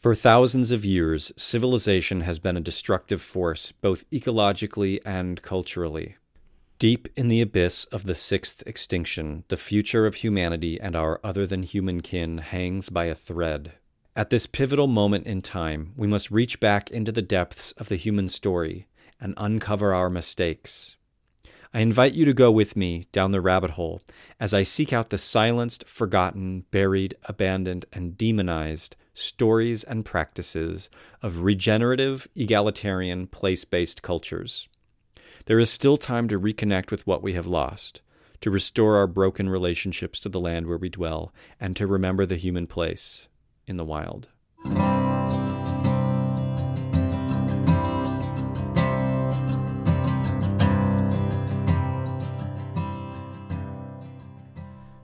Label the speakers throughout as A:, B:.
A: For thousands of years, civilization has been a destructive force, both ecologically and culturally. Deep in the abyss of the sixth extinction, the future of humanity and our other-than-human kin hangs by a thread. At this pivotal moment in time, we must reach back into the depths of the human story and uncover our mistakes. I invite you to go with me down the rabbit hole as I seek out the silenced, forgotten, buried, abandoned, and demonized stories and practices of regenerative, egalitarian, place-based cultures. There is still time to reconnect with what we have lost, to restore our broken relationships to the land where we dwell, and to remember the human place in the wild.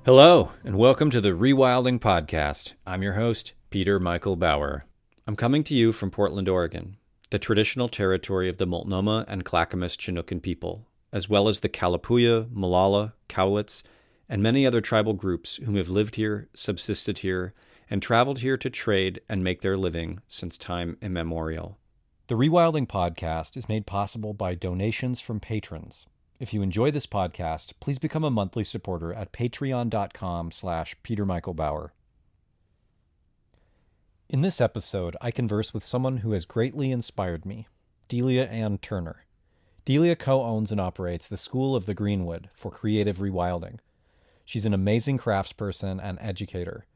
A: Hello, and welcome to the Rewilding podcast. I'm your host, Peter Michael Bauer. I'm coming to you from Portland, Oregon, the traditional territory of the Multnomah and Clackamas Chinookan people, as well as the Kalapuya, Molalla, Cowlitz, and many other tribal groups whom have lived here, subsisted here, and traveled here to trade and make their living since time immemorial. The Rewilding podcast is made possible by donations from patrons. If you enjoy this podcast, please become a monthly supporter at patreon.com/PeterMichaelBauer. In this episode, I converse with someone who has greatly inspired me, Delia Ann Turner. Delia co-owns and operates the School of the Greenwood for creative rewilding. She's an amazing craftsperson and educator.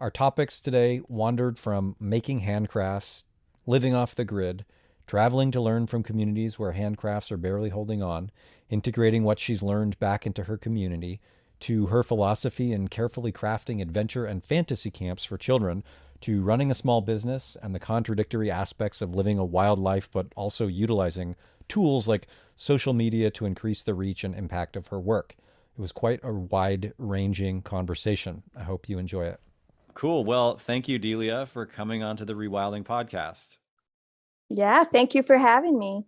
A: Our topics today wandered from making handcrafts, living off the grid, traveling to learn from communities where handcrafts are barely holding on, integrating what she's learned back into her community, to her philosophy in carefully crafting adventure and fantasy camps for children, to running a small business and the contradictory aspects of living a wild life but also utilizing tools like social media to increase the reach and impact of her work. It was quite a wide-ranging conversation. I hope you enjoy it. Cool. Well, thank you, Delia, for coming on to the Rewilding podcast.
B: Yeah, thank you for having me.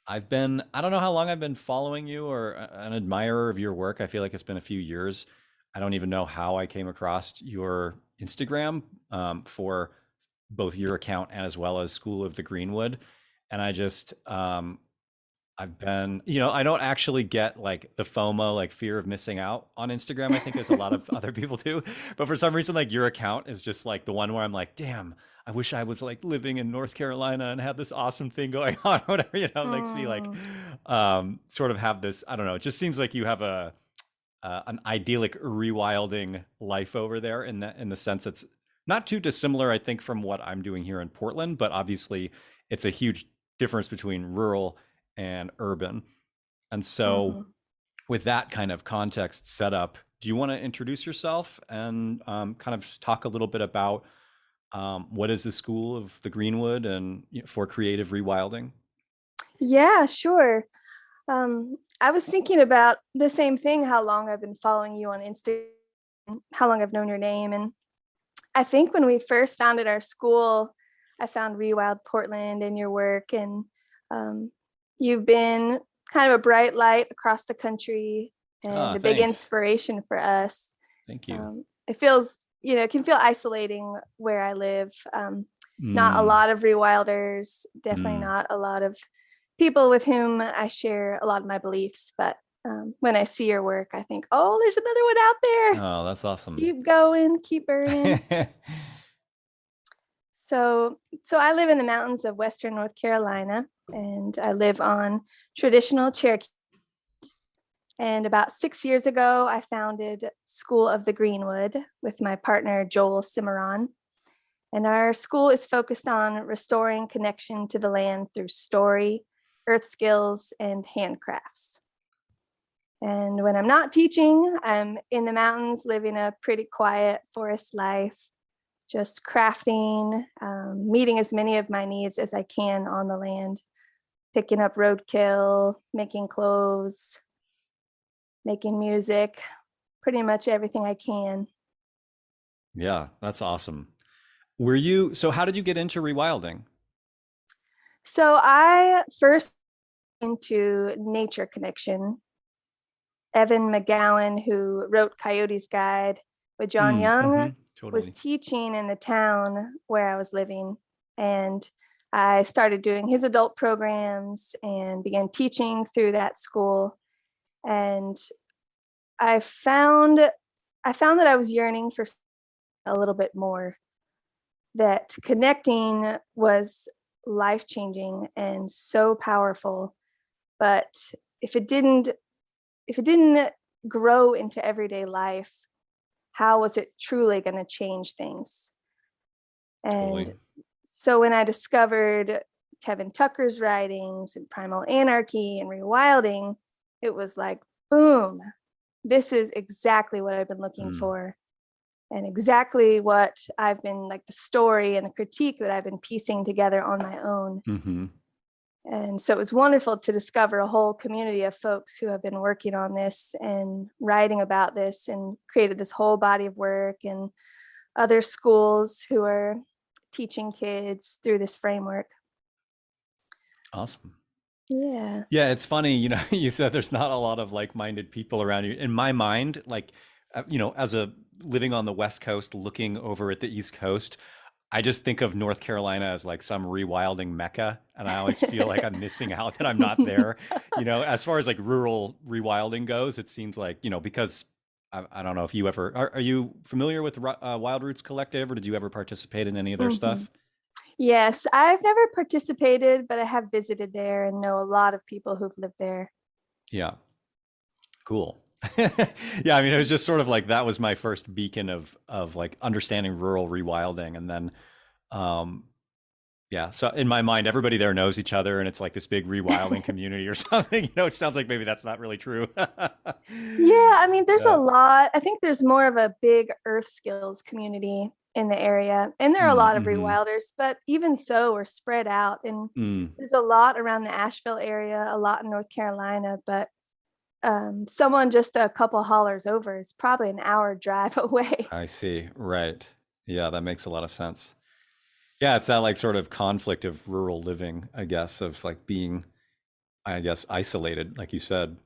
A: I don't know how long I've been following you or an admirer of your work. I feel like it's been a few years. I don't even know how I came across your Instagram for both your account and as well as School of the Greenwood. And I just, I've been, I don't actually get like the FOMO, like fear of missing out on Instagram. I think there's a lot of other people do. But for some reason, like your account is just like the one where I'm like, damn, I wish I was like living in North Carolina and had this awesome thing going on, or whatever, makes me like sort of have this, I don't know, it just seems like you have an idyllic rewilding life over there in the sense it's not too dissimilar, I think, from what I'm doing here in Portland, but obviously it's a huge difference between rural and urban. And so with that kind of context set up, do you want to introduce yourself and kind of talk a little bit about what is the School of the Greenwood and for creative rewilding?
B: Yeah, sure. I was thinking about the same thing, how long I've been following you on Instagram, how long I've known your name. And I think when we first founded our school, I found Rewild Portland and your work. And you've been kind of a bright light across the country and a big inspiration for us.
A: Thank you.
B: It feels, it can feel isolating where I live. Not a lot of rewilders, definitely not a lot of people with whom I share a lot of my beliefs. But when I see your work, I think, oh, there's another one out there.
A: Oh, that's awesome.
B: Keep going, keep burning. So I live in the mountains of Western North Carolina, and I live on traditional Cherokee. And about 6 years ago, I founded School of the Greenwood with my partner, Joel Cimarron. And our school is focused on restoring connection to the land through story, earth skills, and handcrafts. And when I'm not teaching, I'm in the mountains living a pretty quiet forest life, just crafting, meeting as many of my needs as I can on the land, picking up roadkill, making clothes, making music, pretty much everything I can.
A: Yeah, that's awesome. So how did you get into rewilding?
B: So I first into nature connection. Evan McGowan, who wrote Coyote's Guide with John Young, was teaching in the town where I was living. And I started doing his adult programs and began teaching through that school. And I found that I was yearning for a little bit more, that connecting was life-changing and so powerful. But if it didn't grow into everyday life, how was it truly going to change things? And
A: Totally.
B: so when I discovered Kevin Tucker's writings and Primal Anarchy and Rewilding, it was like, boom, this is exactly what I've been looking
A: Mm.
B: for, and exactly what I've been, like, the story and the critique that I've been piecing together on my own.
A: Mm-hmm.
B: And so it was wonderful to discover a whole community of folks who have been working on this and writing about this and created this whole body of work, and other schools who are teaching kids through this framework.
A: Awesome.
B: Yeah.
A: Yeah, it's funny, you said there's not a lot of like-minded people around you. In my mind, like, as a living on the West Coast, looking over at the East Coast, I just think of North Carolina as like some rewilding mecca, and I always feel like I'm missing out that I'm not there. As far as like rural rewilding goes, it seems like, because I don't know if you ever are you familiar with Wild Roots Collective, or did you ever participate in any of their
B: Mhm.
A: stuff?
B: Yes, I've never participated, but I have visited there and know a lot of people who've lived there.
A: Yeah. Cool. Yeah, I mean, it was just sort of like that was my first beacon of like understanding rural rewilding, and then um yeah, so in my mind, everybody there knows each other, and it's like this big rewilding community or something. It sounds like maybe that's not really true.
B: Yeah, I mean, there's a
A: Yeah.
B: lot. I think there's more of a big earth skills community in the area, and there are a lot of
A: Mm-hmm.
B: rewilders, but even so, we're spread out. And
A: Mm,
B: there's a lot around the Asheville area, a lot in North Carolina, but someone just a couple hollers over is probably an hour drive away.
A: I see. Right. Yeah, that makes a lot of sense. Yeah, it's that like sort of conflict of rural living, I guess, of like being, I guess, isolated, like you said.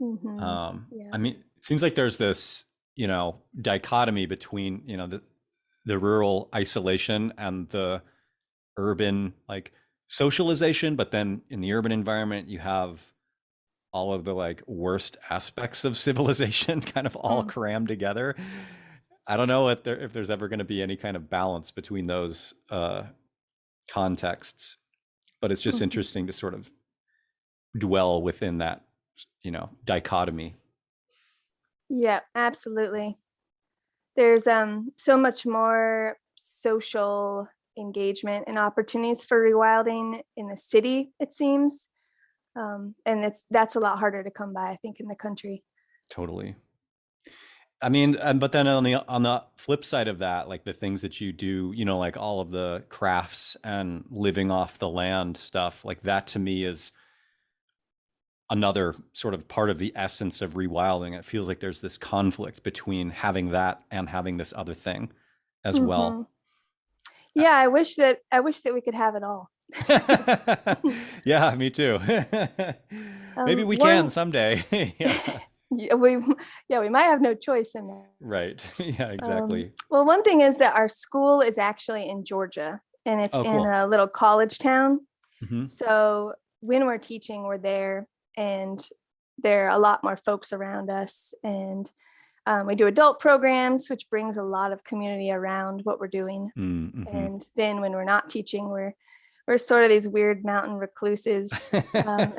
B: Hmm.
A: I
B: Yeah.
A: mean, it seems like there's this, dichotomy between, the rural isolation and the urban like socialization, but then in the urban environment, you have all of the like worst aspects of civilization kind of all
B: Mm.
A: crammed together. I don't know if there's ever going to be any kind of balance between those contexts, but it's just
B: Mhm.
A: interesting to sort of dwell within that, dichotomy.
B: Yeah, absolutely. There's so much more social engagement and opportunities for rewilding in the city, it seems. And that's a lot harder to come by, I think, in the country.
A: Totally. I mean, but then on the flip side of that, like the things that you do, like all of the crafts and living off the land stuff, like that to me is another sort of part of the essence of rewilding. It feels like there's this conflict between having that and having this other thing as
B: Hmm.
A: well.
B: Yeah, I wish that we could have it all.
A: Yeah, me too. Maybe we can
B: One,
A: someday. Yeah.
B: yeah, we might have no choice in that.
A: Right. Yeah, exactly.
B: Well, one thing is that our school is actually in Georgia, and it's
A: Oh,
B: in
A: cool.
B: a little college town.
A: Hmm.
B: So when we're teaching, we're there, and there are a lot more folks around us. And we do adult programs, which brings a lot of community around what we're doing.
A: Mm-hmm.
B: And then when we're not teaching, we're sort of these weird mountain recluses. Um,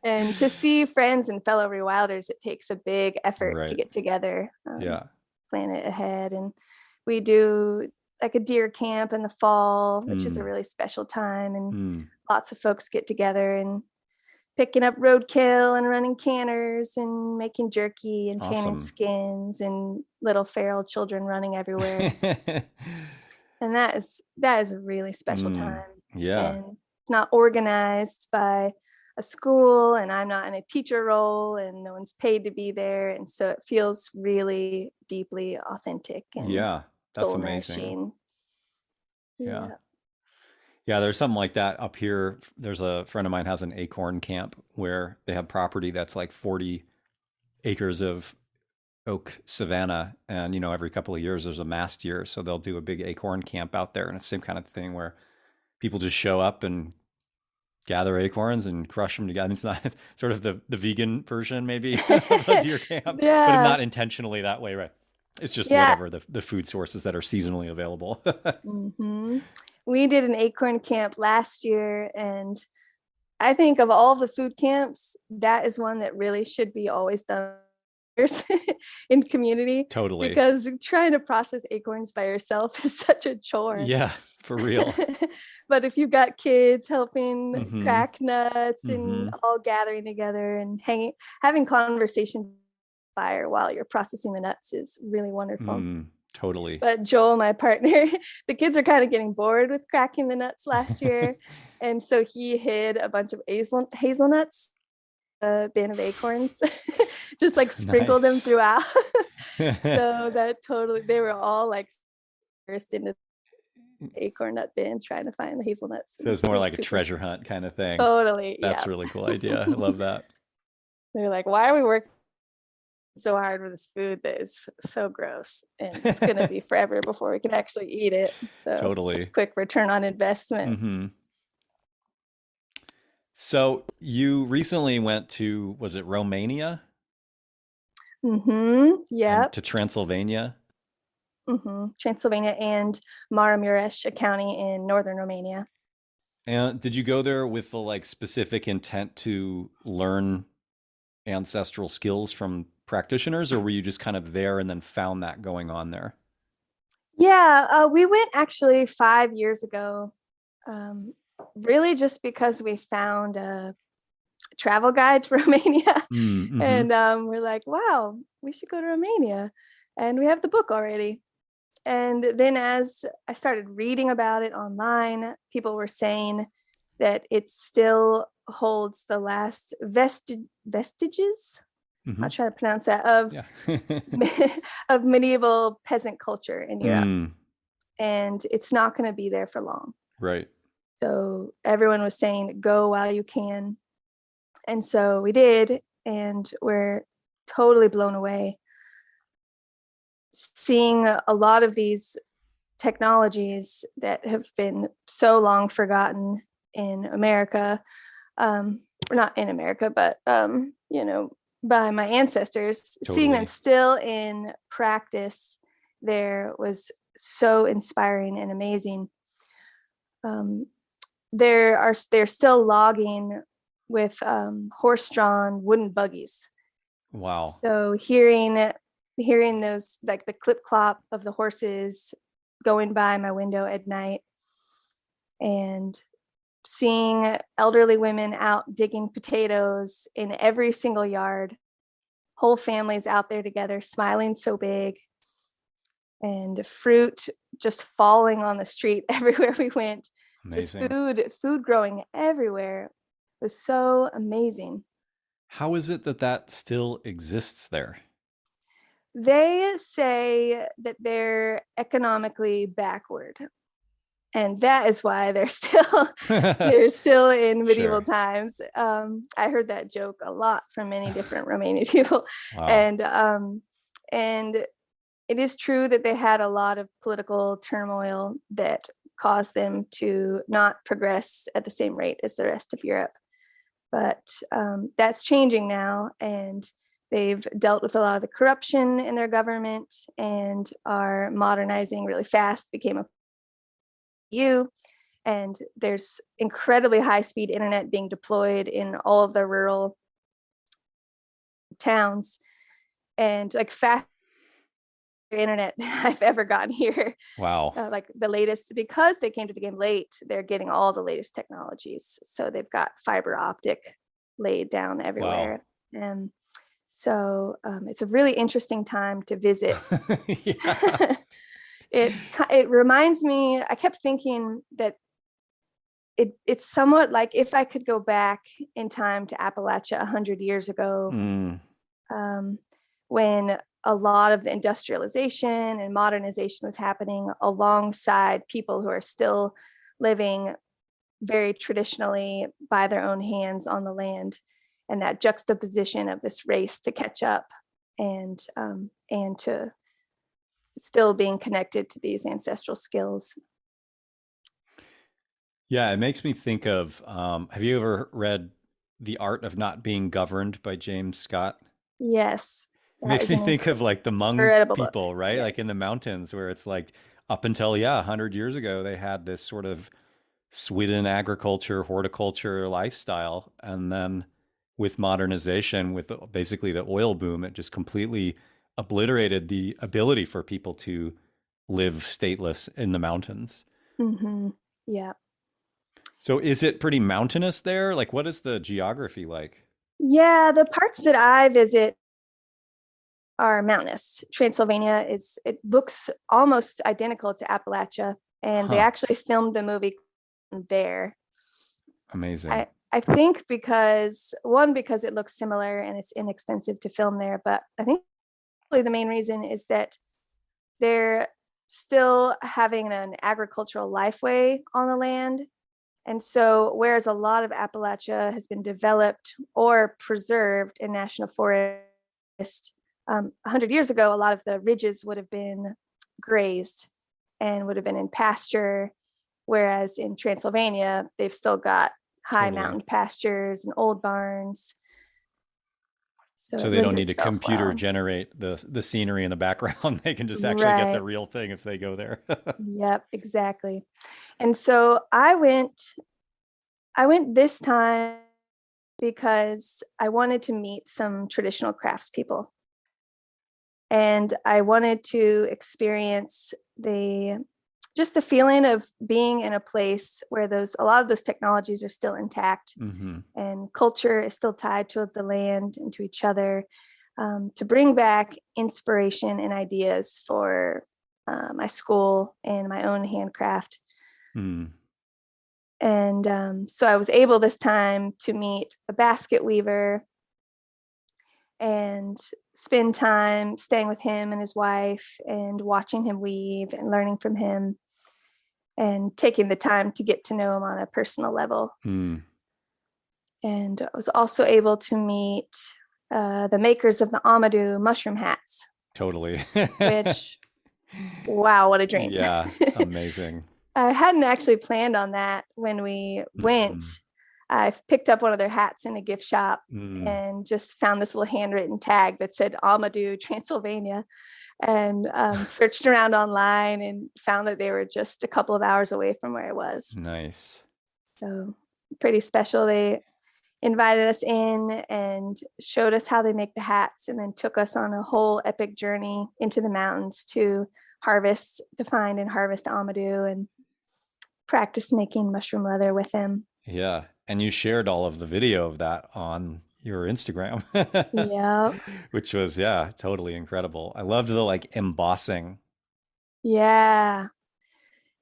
B: and to see friends and fellow rewilders, it takes a big effort to
A: Right.
B: get together,
A: Yeah.
B: plan it ahead. And we do like a deer camp in the fall, which is a
A: Mm,
B: really special time. And
A: mm.
B: lots of folks get together and picking up roadkill and running canners and making jerky and tanning
A: Awesome.
B: skins and little feral children running everywhere. And that is a really special
A: Mm,
B: time.
A: yeah.
B: And it's not organized by a school, and I'm not in a teacher role, and no one's paid to be there. And so it feels really deeply authentic and
A: Yeah. That's
B: soul
A: amazing.
B: nourishing.
A: Yeah.
B: Yeah.
A: Yeah, there's something like that up here. There's a friend of mine has an Acorn Camp where they have property that's like 40 acres of oak savanna, and every couple of years there's a mast year, so they'll do a big acorn camp out there, and it's the same kind of thing where people just show up and gather acorns and crush them together. I mean, it's not it's sort of the vegan version maybe of a deer camp, but
B: Yeah.
A: not intentionally that way, right? It's just
B: Yeah.
A: whatever the food sources that are seasonally available.
B: hmm We did an acorn camp last year, and I think of all the food camps, that is one that really should be always done in community,
A: Totally.
B: because trying to process acorns by yourself is such a chore.
A: Yeah, for real.
B: But if you've got kids helping
A: Mm-hmm.
B: crack nuts and
A: Mm-hmm.
B: all gathering together and having conversation fire while you're processing the nuts is really wonderful.
A: Totally.
B: But Joel, my partner, the kids are kind of getting bored with cracking the nuts last year. And so he hid a bunch of hazelnuts, a bin of acorns, just like sprinkled them
A: Nice.
B: throughout. So that totally, they were all like first into the acorn nut bin trying to find the hazelnuts.
A: So
B: And
A: it's more
B: it was
A: like a
B: super,
A: treasure hunt kind of thing.
B: totally,
A: That's
B: yeah.
A: a really cool idea. I love that.
B: They're like, why are we working so hard with this food that is so gross, and it's going to be forever before we can actually eat it? So
A: Totally.
B: quick return on investment.
A: Mm-hmm. So you recently went to, was it Romania?
B: Mm-hmm.
A: And
B: Yep.
A: to Transylvania?
B: Mm-hmm. Transylvania and Maramuresh, a county in northern Romania.
A: And did you go there with the like specific intent to learn ancestral skills from practitioners, or were you just kind of there and then found that going on there?
B: Yeah, we went actually 5 years ago, really just because we found a travel guide to Romania.
A: Mm-hmm.
B: And we're like, wow, we should go to Romania. And we have the book already. And then as I started reading about it online, people were saying that it still holds the last vestiges,
A: Mm-hmm.
B: I'll try to pronounce that, of
A: Yeah.
B: of medieval peasant culture in Europe.
A: Mm,
B: And it's not going to be there for long.
A: right.
B: So everyone was saying, go while you can. And so we did, and we're totally blown away seeing a lot of these technologies that have been so long forgotten in America, or not in America, but by my ancestors. Seeing them
A: Totally.
B: still in practice there was so inspiring and amazing. They're still logging with horse-drawn wooden buggies.
A: Wow.
B: So hearing those, like the clip clop of the horses going by my window at night, and seeing elderly women out digging potatoes in every single yard, whole families out there together smiling so big, and fruit just falling on the street everywhere we went.
A: Amazing.
B: Just food growing everywhere. It was so amazing.
A: How is it that that still exists there?
B: They say that they're economically backward, and that is why they're still in medieval
A: Sure.
B: times. I heard that joke a lot from many different Romanian people.
A: Wow.
B: And it is true that they had a lot of political turmoil that caused them to not progress at the same rate as the rest of Europe. But that's changing now, and they've dealt with a lot of the corruption in their government and are modernizing really fast, became a EU, and there's incredibly high-speed internet being deployed in all of the rural towns, and like fast internet I've ever gotten here.
A: Wow.
B: Like the latest, because they came to the game late, they're getting all the latest technologies. So they've got fiber optic laid down everywhere.
A: Wow.
B: And so it's a really interesting time to visit.
A: Yeah.
B: It reminds me, I kept thinking that it's somewhat like if I could go back in time to Appalachia 100 years ago, when a lot of the industrialization and modernization was happening alongside people who are still living very traditionally by their own hands on the land, and that juxtaposition of this race to catch up and to still being connected to these ancestral skills.
A: Yeah, it makes me think of have you ever read The Art of Not Being Governed by James Scott?
B: Yes,
A: It
B: that
A: makes
B: is
A: me
B: an
A: think of like the Hmong
B: incredible book.
A: people, right? Like in
B: Yes.
A: the mountains where it's like up until, yeah, 100 years ago, they had this sort of Sweden agriculture, horticulture lifestyle. And then with modernization, with basically the oil boom, it just completely obliterated the ability for people to live stateless in the mountains.
B: Hmm. Yeah.
A: So is it pretty mountainous there? Like, what is the geography like?
B: Yeah, the parts that I visit are mountainous. Transylvania is, it looks almost identical to Appalachia, and they
A: Huh.
B: actually filmed the movie there.
A: Amazing.
B: I think because one, because it looks similar and it's inexpensive to film there, but I think the main reason is that they're still having an agricultural lifeway on the land. And so, whereas a lot of Appalachia has been developed or preserved in national forest, 100 years ago, a lot of the ridges would have been grazed and would have been in pasture. Whereas in Transylvania, they've still got high
A: Totally.
B: mountain pastures and old barns. So
A: So
B: it
A: they don't
B: lends
A: need to
B: itself
A: computer
B: well.
A: generate the scenery in the background. They can just actually get the
B: Right.
A: real thing if they go there.
B: Yep, exactly. And so I went this time because I wanted to meet some traditional craftspeople. And I wanted to experience the feeling of being in a place where those a lot of those technologies are still intact
A: Hmm.
B: and culture is still tied to the land and to each other, to bring back inspiration and ideas for my school and my own handcraft.
A: Mm.
B: And so I was able this time to meet a basket weaver and spend time staying with him and his wife and watching him weave and learning from him and taking the time to get to know him on a personal level.
A: Mm.
B: And I was also able to meet the makers of the Amadou mushroom hats,
A: Totally.
B: which, wow, what a dream.
A: Yeah, amazing.
B: I hadn't actually planned on that when we went.
A: Mhm.
B: I picked up one of their hats in a gift shop
A: Mm.
B: and just found this little handwritten tag that said Amadou, Transylvania, and searched around online and found that they were just a couple of hours away from where I was.
A: Nice.
B: So pretty special. They invited us in and showed us how they make the hats and then took us on a whole epic journey into the mountains to find and harvest Amadou and practice making mushroom leather with them.
A: Yeah. And you shared all of the video of that on your Instagram,
B: Yeah.
A: which was, yeah, totally incredible. I loved the like embossing.
B: Yeah.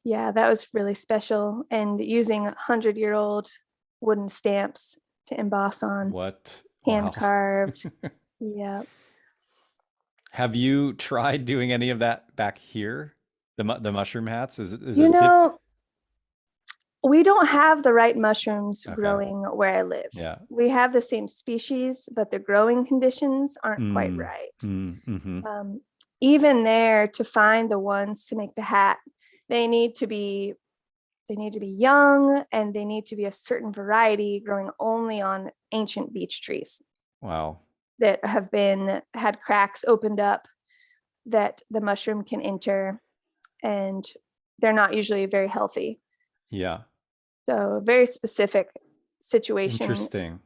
B: Yeah. That was really special. And using 100-year-old wooden stamps to emboss on,
A: What?
B: hand
A: Wow.
B: carved. Yeah.
A: Have you tried doing any of that back here? The mushroom hats? Is
B: You
A: it diff?
B: know, we don't have the right mushrooms
A: Okay.
B: growing where I live.
A: Yeah.
B: We have the same species, but the growing conditions aren't quite
A: Mm.
B: right.
A: Mm. Mm-hmm.
B: Um, Even there, to find the ones to make the hat, they need to be they need to be young and they need to be a certain variety growing only on ancient beech trees
A: Wow.
B: that have been had cracks opened up that the mushroom can enter, and they're not usually very healthy.
A: Yeah.
B: So, a very specific situation.
A: Interesting.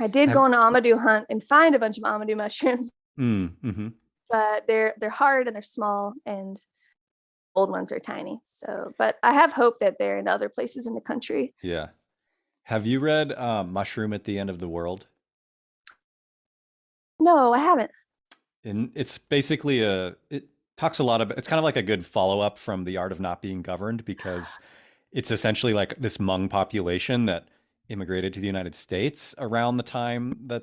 B: I did go
A: Have
B: on an Amadou hunt and find a bunch of Amadou mushrooms,
A: mm-hmm.
B: but they're hard and they're small, and old ones are tiny. So, but I have hope that they're in other places in the country.
A: Yeah. Have you read Mushroom at the End of the World?
B: No, I haven't.
A: And it's basically it talks a lot about, it's kind of like a good follow-up from The Art of Not Being Governed, because it's essentially like this Hmong population that immigrated to the United States around the time that,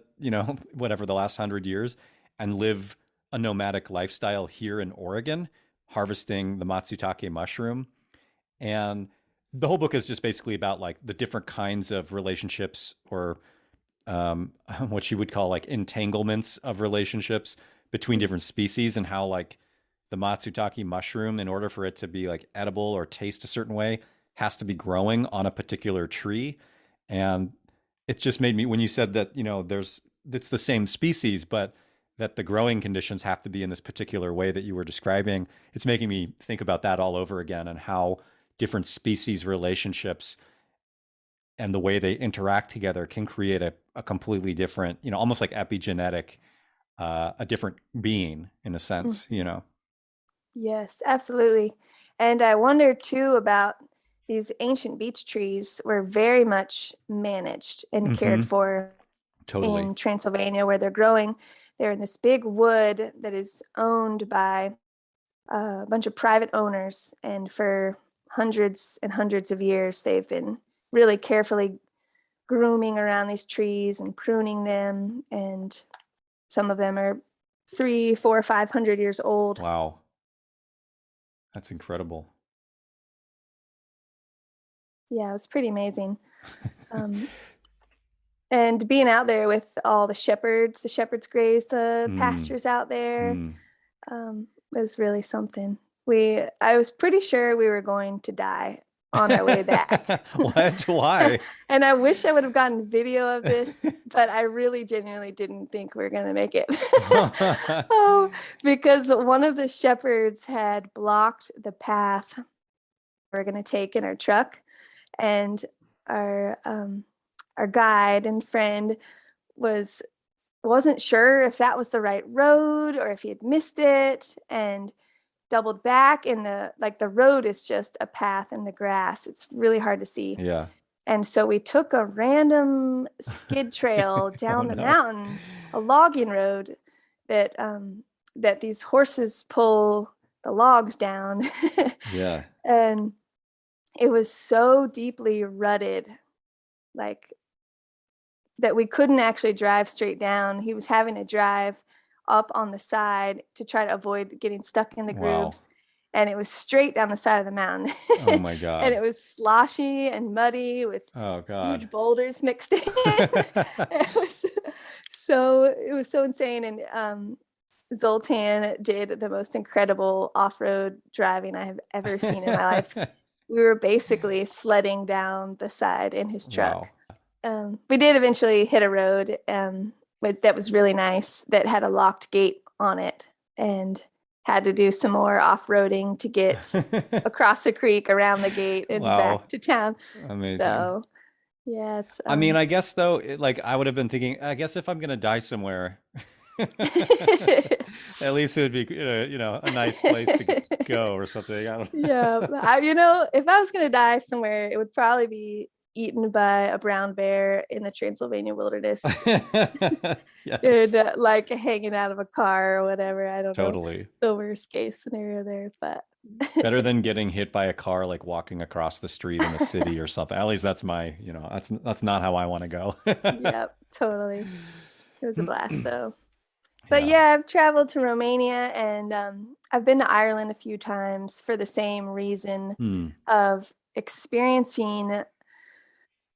A: whatever the last 100 years, and live a nomadic lifestyle here in Oregon, harvesting the matsutake mushroom. And the whole book is just basically about like the different kinds of relationships, or what you would call like entanglements of relationships between different species, and how like the matsutake mushroom, in order for it to be like edible or taste a certain way, has to be growing on a particular tree. And it just made me, when you said that, it's the same species, but that the growing conditions have to be in this particular way that you were describing, it's making me think about that all over again, and how different species relationships and the way they interact together can create a completely different, almost like epigenetic, a different being in a sense.
B: Yes, absolutely. And I wonder too about these ancient beech trees were very much managed and cared
A: Hmm.
B: for
A: Totally.
B: in Transylvania where they're growing. They're in this big wood that is owned by a bunch of private owners. And for hundreds and hundreds of years, they've been really carefully grooming around these trees and pruning them. And some of them are 300, 400, 500 years old.
A: Wow. That's incredible.
B: Yeah, it was pretty amazing. Um, and being out there with all the shepherds graze the
A: Mm,
B: pastures out there,
A: mm.
B: was really something. I was pretty sure we were going to die on our way back.
A: What? Why?
B: And I wish I would have gotten video of this, but I really genuinely didn't think we were going to make it. Oh, because one of the shepherds had blocked the path we're going to take in our truck, and our guide and friend wasn't sure if that was the right road or if he had missed it, and doubled back. In the road is just a path in the grass. It's really hard to see.
A: Yeah.
B: And so we took a random skid trail
A: Oh
B: down the
A: no.
B: mountain, a logging road that these horses pull the logs down.
A: Yeah.
B: And it was so deeply rutted, like that we couldn't actually drive straight down. He was having to drive up on the side to try to avoid getting stuck in the
A: Wow.
B: grooves. And it was straight down the side of the mountain.
A: Oh my
B: And
A: God.
B: it was sloshy and muddy with
A: Oh God.
B: huge boulders mixed in. It was so insane. And Zoltan did the most incredible off-road driving I have ever seen in my life. We were basically sledding down the side in his truck.
A: Wow.
B: We did eventually hit a road that was really nice, that had a locked gate on it, and had to do some more off-roading to get across the creek, around the gate, and
A: Wow.
B: back to town.
A: Amazing.
B: So yes.
A: I mean, I guess though, like I would have been thinking, I guess if I'm gonna die somewhere, at least it would be, a nice place to go or something. I don't
B: Yeah, if I was gonna die somewhere, it would probably be eaten by a brown bear in the Transylvania wilderness.
A: Yes,
B: And like hanging out of a car or whatever. I don't know
A: totally.
B: the worst case scenario there, but
A: Better than getting hit by a car like walking across the street in a city or something. At least that's that's not how I want to go.
B: yep, totally. It was a blast though. But
A: Yeah.
B: yeah, I've traveled to Romania, and I've been to Ireland a few times for the same reason
A: Hmm.
B: of experiencing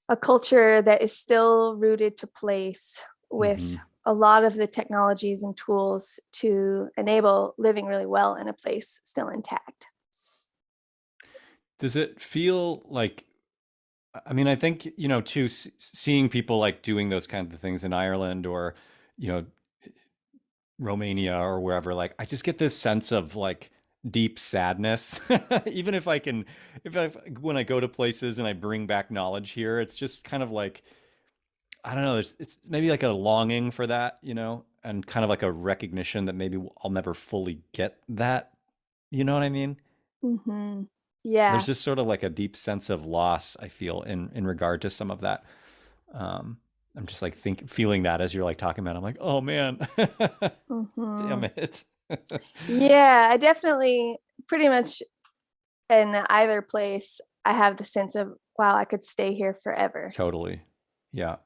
B: a culture that is still rooted to place with
A: Hmm.
B: a lot of the technologies and tools to enable living really well in a place still intact.
A: Does it feel like, I mean, I think, too, seeing people like doing those kinds of things in Ireland or, you know, Romania or wherever, like I just get this sense of like deep sadness. Even if I can, when I go to places and I bring back knowledge here, it's just kind of like, I don't know, it's maybe like a longing for that, and kind of like a recognition that maybe I'll never fully get that. You know what I mean?
B: Mm-hmm.
A: There's
B: Yeah.
A: just sort of like a deep sense of loss I feel in regard to some of that. Um, I'm just like feeling that as you're like talking about it. I'm like, oh man,
B: Mm-hmm.
A: damn it.
B: Yeah, I definitely pretty much in either place, I have the sense of, wow, I could stay here forever.
A: Totally. Yeah.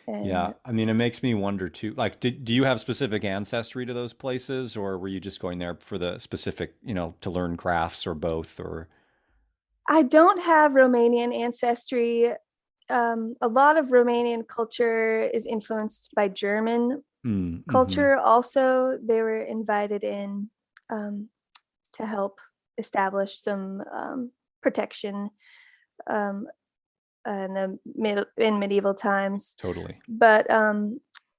A: Yeah.
B: And
A: I mean, it makes me wonder too. Like, do you have specific ancestry to those places, or were you just going there for the specific, to learn crafts or both? Or,
B: I don't have Romanian ancestry. A lot of Romanian culture is influenced by German
A: mm-hmm.
B: culture. Also, they were invited in um, to help establish some protection um, in medieval times.
A: Totally.
B: But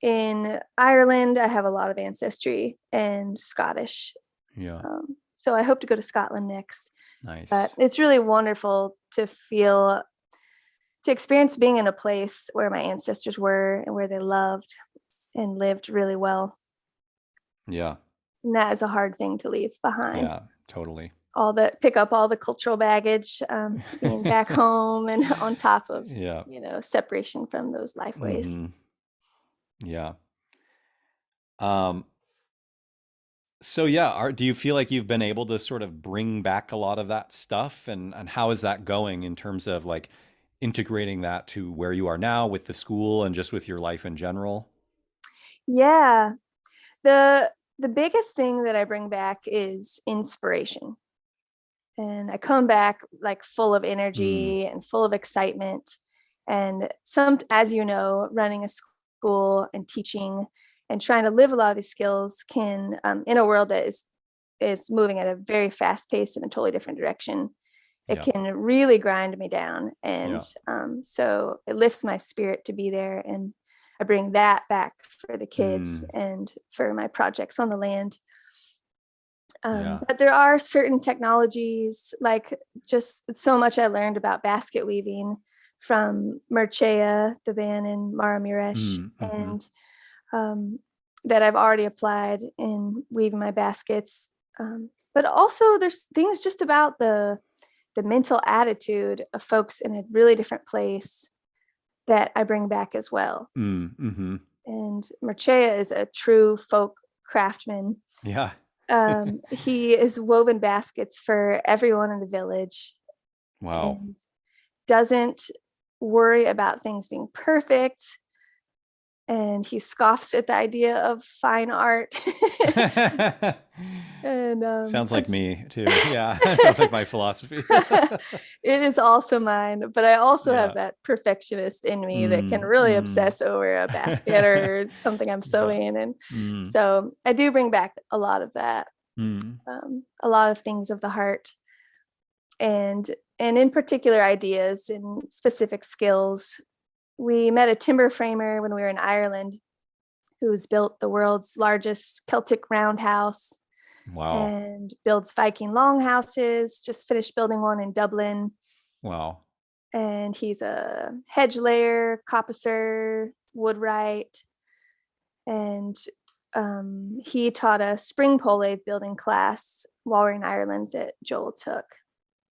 B: in Ireland, I have a lot of ancestry and Scottish.
A: Yeah.
B: So I hope to go to Scotland next. But
A: Nice.
B: it's really wonderful to experience being in a place where my ancestors were and where they loved and lived really well.
A: Yeah.
B: And that is a hard thing to leave behind.
A: Yeah, totally.
B: Pick up all the cultural baggage, being back home and on top of,
A: Yeah.
B: separation from those life ways.
A: Hmm. Yeah. Um, so yeah, do you feel like you've been able to sort of bring back a lot of that stuff, and how is that going in terms of like integrating that to where you are now with the school and just with your life in general?
B: Yeah. The biggest thing that I bring back is inspiration. And I come back like full of
A: Mm,
B: energy and full of excitement. And as you know, running a school and teaching and trying to live a lot of these skills can, in a world that is moving at a very fast pace in a totally different direction, it
A: yeah.
B: can really grind me down. And
A: Yeah.
B: so it lifts my spirit to be there. And I bring that back for the kids
A: Mm,
B: and for my projects on the land.
A: yeah.
B: But there are certain technologies, like just so much I learned about basket weaving from Merchea, the band in Mara Muresh,
A: Mm, mm-hmm.
B: and that I've already applied in weaving my baskets. But also there's things just about the mental attitude of folks in a really different place that I bring back as well.
A: Mm, mm-hmm.
B: And Merchea is a true folk craftsman.
A: Yeah.
B: He is woven baskets for everyone in the village
A: Wow.
B: and doesn't worry about things being perfect. And he scoffs at the idea of fine art. And
A: Sounds like me too. Yeah. Sounds like my philosophy.
B: it is also mine, but I also have
A: Yeah.
B: that perfectionist in me that can
A: Mm,
B: really
A: mm,
B: obsess over a basket or something I'm
A: yeah.
B: sewing. And
A: Mm,
B: so I do bring back a lot of that,
A: mm,
B: a lot of things of the heart, and in particular ideas and specific skills. We met a timber framer when we were in Ireland who's built the world's largest Celtic roundhouse
A: wow.
B: and builds Viking longhouses, just finished building one in Dublin.
A: Wow.
B: And he's a hedge layer, coppicer, woodwright. And he taught a spring pole lathe building class while we we're in Ireland that Joel took.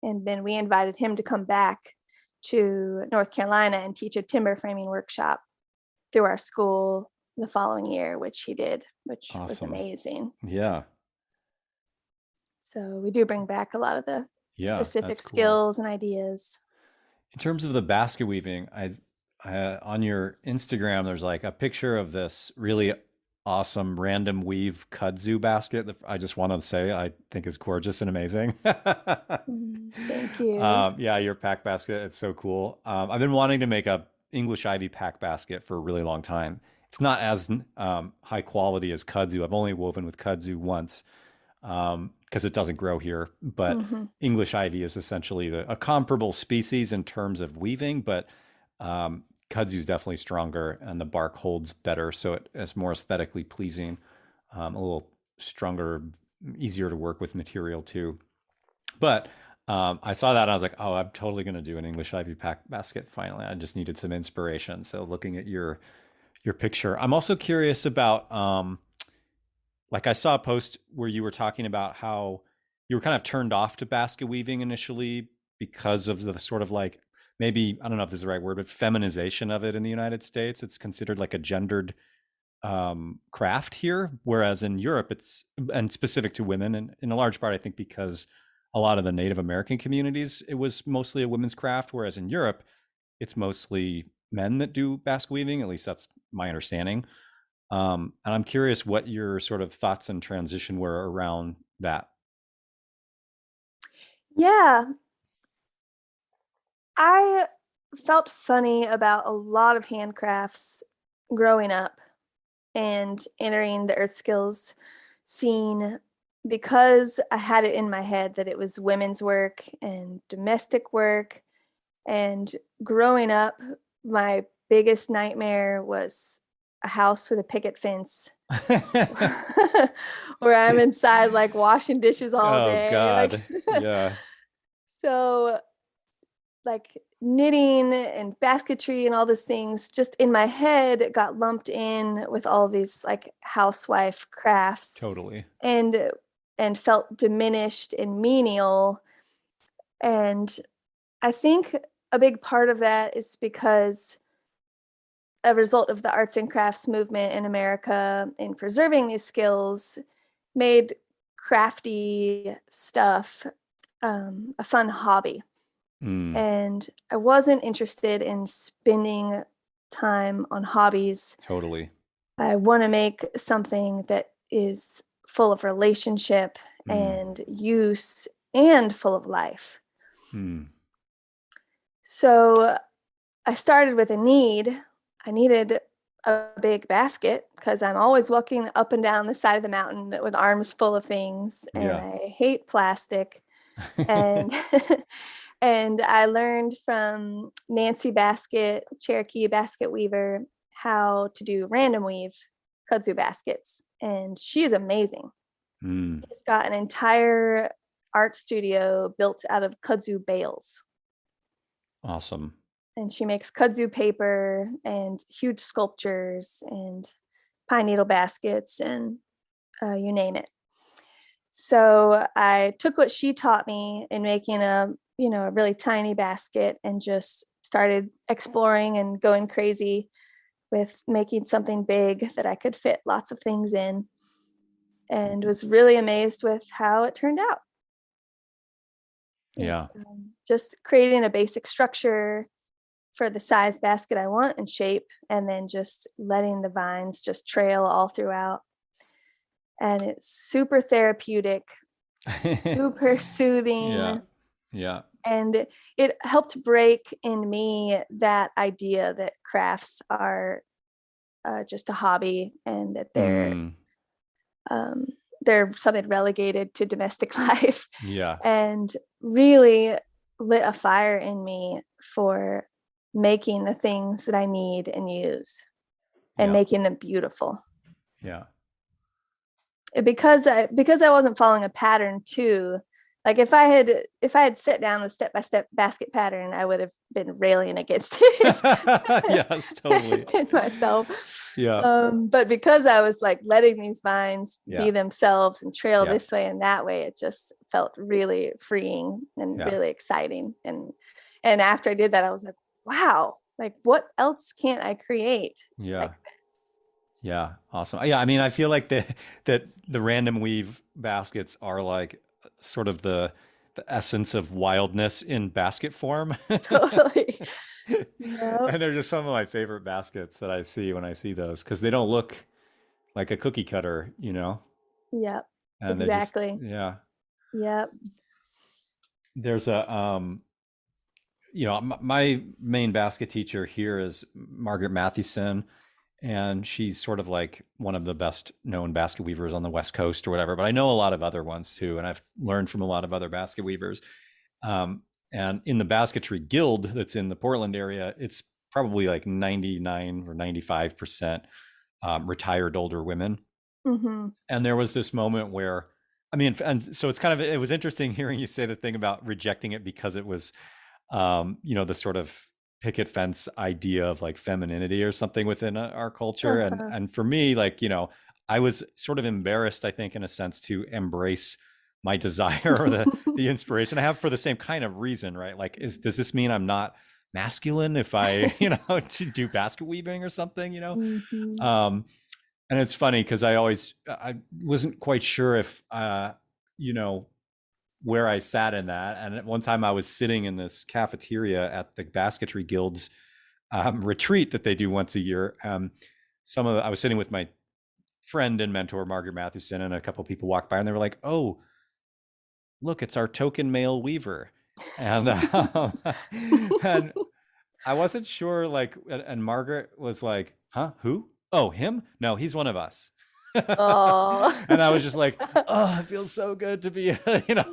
B: And then we invited him to come back to North Carolina and teach a timber framing workshop through our school the following year, which he did, which was
A: Awesome.
B: amazing.
A: Yeah.
B: So we do bring back a lot of the
A: Yeah.
B: specific
A: That's cool.
B: skills and ideas.
A: In terms of the basket weaving, I on your Instagram, there's like a picture of this really awesome random weave kudzu basket that I just want to say I think is gorgeous and amazing.
B: Thank you.
A: Yeah, your pack basket, it's so cool. I've been wanting to make a English ivy pack basket for a really long time. It's not as high quality as kudzu. I've only woven with kudzu once, because it doesn't grow here. But
B: Mm-hmm.
A: English ivy is essentially a comparable species in terms of weaving, but kudzu is definitely stronger and the bark holds better, so it's more aesthetically pleasing, a little stronger, easier to work with material too. But I saw that and I was like, oh, I'm totally going to do an English ivy pack basket. Finally, I just needed some inspiration. So looking at your picture, I'm also curious about like I saw a post where you were talking about how you were kind of turned off to basket weaving initially because of the sort of like, maybe I don't know if this is the right word, but feminization of it in the United States. It's considered like a gendered craft here, whereas in Europe it's, and specific to women, and in a large part I think because a lot of the Native American communities it was mostly a women's craft, whereas in Europe it's mostly men that do basket weaving. At least that's my understanding. And I'm curious what your sort of thoughts and transition were around that.
B: Yeah, I felt funny about a lot of handcrafts growing up and entering the earth skills scene because I had it in my head that it was women's work and domestic work, and growing up, my biggest nightmare was a house with a picket fence where I'm inside like washing dishes all
A: Oh
B: day. Like,
A: God. Yeah.
B: so like knitting and basketry and all these things just in my head got lumped in with all these like housewife crafts,
A: Totally.
B: and felt diminished and menial. And I think a big part of that is because a result of the arts and crafts movement in America in preserving these skills made crafty stuff a fun hobby.
A: Mm,
B: And I wasn't interested in spending time on hobbies.
A: totally.
B: I want to make something that is full of relationship
A: Mm,
B: and use and full of life.
A: mm.
B: So I started with a need. I needed a big basket because I'm always walking up and down the side of the mountain with arms full of things, and
A: Yeah.
B: I hate plastic. And and I learned from Nancy Basket, Cherokee basket weaver, how to do random weave kudzu baskets, and she is amazing.
A: Mm,
B: She's got an entire art studio built out of kudzu bales,
A: awesome.
B: and she makes kudzu paper and huge sculptures and pine needle baskets and you name it. So I took what she taught me in making a really tiny basket and just started exploring and going crazy with making something big that I could fit lots of things in, and was really amazed with how it turned out.
A: Yeah.
B: It's just creating a basic structure for the size basket I want and shape, and then just letting the vines just trail all throughout. And it's super therapeutic, super
A: Yeah.
B: soothing,
A: Yeah.
B: and it helped break in me that idea that crafts are just a hobby, and that
A: Mm,
B: um, they're something relegated to domestic life,
A: yeah.
B: and really lit a fire in me for making the things that I need and use and
A: Yeah.
B: making them beautiful.
A: Yeah.
B: Because I wasn't following a pattern too. Like if I had set down a step-by-step basket pattern, I would have been railing against it
A: Yes, totally.
B: in myself.
A: Yeah.
B: But because I was like letting these vines
A: Yeah.
B: be themselves and trail
A: Yeah.
B: this way and that way, it just felt really freeing and
A: Yeah.
B: really exciting. And after I did that, I was like, wow, like what else can't I create like
A: Yeah.
B: this?
A: Yeah. Awesome. Yeah. I mean, I feel like that the random weave baskets are like sort of the essence of wildness in basket form.
B: Totally. Yep.
A: And they're just some of my favorite baskets that I see when I see those because they don't look like a cookie cutter,
B: Yep.
A: and they just,
B: Exactly.
A: yeah.
B: Yep.
A: There's a, my main basket teacher here is Margaret Mathewson, and she's sort of like one of the best known basket weavers on the West Coast or whatever. But I know a lot of other ones too, and I've learned from a lot of other basket weavers. Um, and in the basketry guild that's in the Portland area, it's probably like 99 or 95% retired older women.
B: Mm-hmm.
A: And there was this moment where, I mean, and so it was interesting hearing you say the thing about rejecting it because it was, the sort of picket fence idea of like femininity or something within our culture.
B: Uh-huh.
A: And for me, like, I was sort of embarrassed, I think, in a sense, to embrace my desire or the inspiration I have for the same kind of reason, right? Like, does this mean I'm not masculine if I, to do basket weaving or something,
B: Mm-hmm.
A: and it's funny because I wasn't quite sure if, you know, where I sat in that. And at one time I was sitting in this cafeteria at the Basketry Guild's retreat that they do once a year. I was sitting with my friend and mentor, Margaret Mathewson, and a couple of people walked by and they were like, "Oh, look, it's our token male weaver." And, and I wasn't sure, like, and Margaret was like, "Huh? Who? Oh, him? No, he's one of us."
B: Oh.
A: And I was just like, oh, it feels so good to be,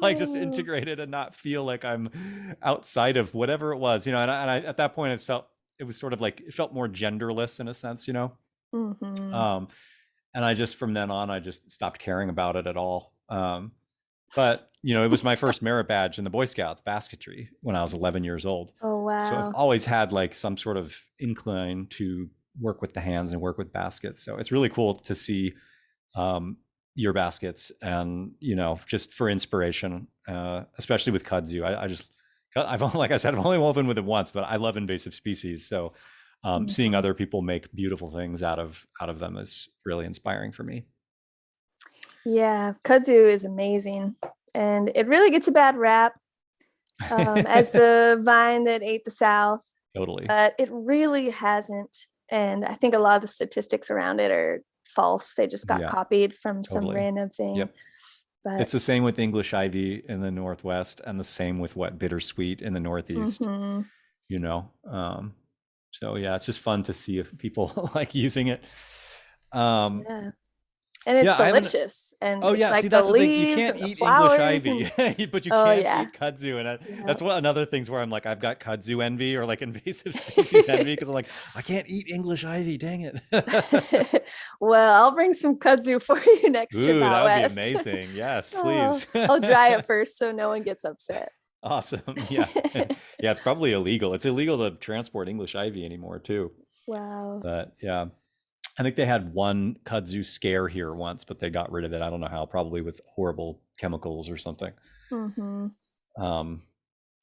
A: like just integrated and not feel like I'm outside of whatever it was, and I at that point it was sort of like, it felt more genderless in a sense.
B: Hmm.
A: Um, and I just, from then on, I just stopped caring about it at all. But it was my first merit badge in the Boy Scouts, basketry, when I was 11 years old.
B: Oh,
A: So I've
B: wow.
A: always had like some sort of incline to work with the hands and work with baskets. So it's really cool to see um, your baskets, and just for inspiration, especially with kudzu. I've only, like I said, I've only woven with it once, but I love invasive species. So seeing
B: Mhm.
A: other people make beautiful things out of them is really inspiring for me.
B: Yeah, kudzu is amazing, and it really gets a bad rap as the vine that ate the South,
A: Totally.
B: but it really hasn't. And I think a lot of the statistics around it are false. They just got
A: Yeah,
B: copied from some
A: totally.
B: random thing.
A: Yep.
B: But
A: It's the same with English ivy in the Northwest, and the same with bittersweet in the Northeast,
B: mhm.
A: you know? So yeah, it's just fun to see if people like using it. Um,
B: Yeah, and it's
A: yeah, I haven't.
B: delicious, and
A: Oh
B: it's
A: yeah, see
B: like the
A: that's the thing. You
B: leaves
A: can't
B: and the
A: eat English
B: flowers
A: ivy,
B: and
A: but you
B: oh
A: can
B: yeah.
A: eat kudzu, and
B: Yeah.
A: that's one another things where I'm like, I've got kudzu envy, or like invasive species envy, because I'm like, I can't eat English ivy. Dang it.
B: Well, I'll bring some kudzu for you next trip
A: Ooh, that
B: out
A: would be
B: west.
A: amazing. Yes,
B: Oh,
A: please.
B: I'll dry it first so no one gets upset.
A: Awesome. Yeah. Yeah, it's probably illegal. It's illegal to transport English ivy anymore too.
B: Wow.
A: But yeah, I think they had one kudzu scare here once, but they got rid of it. I don't know how, probably with horrible chemicals or something.
B: Hmm.
A: Um,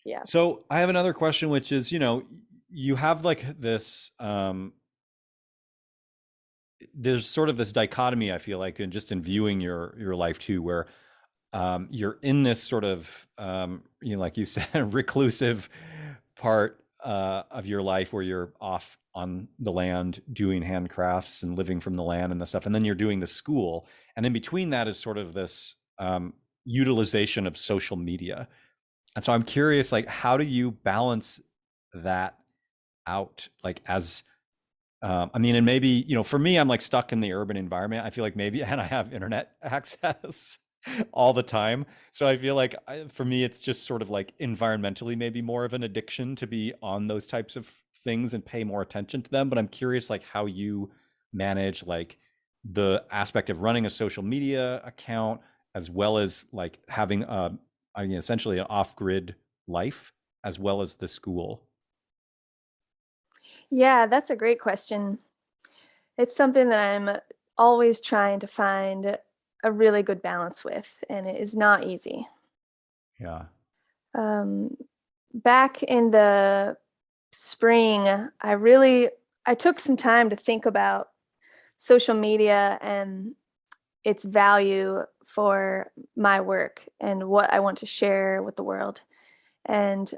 B: Yeah.
A: so I have another question, which is, you have like this, there's sort of this dichotomy, I feel like, and just in viewing your life too, where you're in this sort of like you said, reclusive part of your life where you're off on the land doing handcrafts and living from the land and the stuff, and then you're doing the school, and in between that is sort of this utilization of social media. And so I'm curious, like, how do you balance that out, like, as I mean, and maybe, for me, I'm like stuck in the urban environment. I feel like maybe, and I have internet access all the time. So I feel like for me, it's just sort of like environmentally, maybe more of an addiction to be on those types of things and pay more attention to them. But I'm curious, like, how you manage like the aspect of running a social media account, as well as like having I mean, essentially an off-grid life, as well as the school.
B: Yeah, that's a great question. It's something that I'm always trying to find a really good balance with, and it is not easy.
A: Yeah.
B: Um, Back in the spring, I took some time to think about social media and its value for my work and what I want to share with the world. And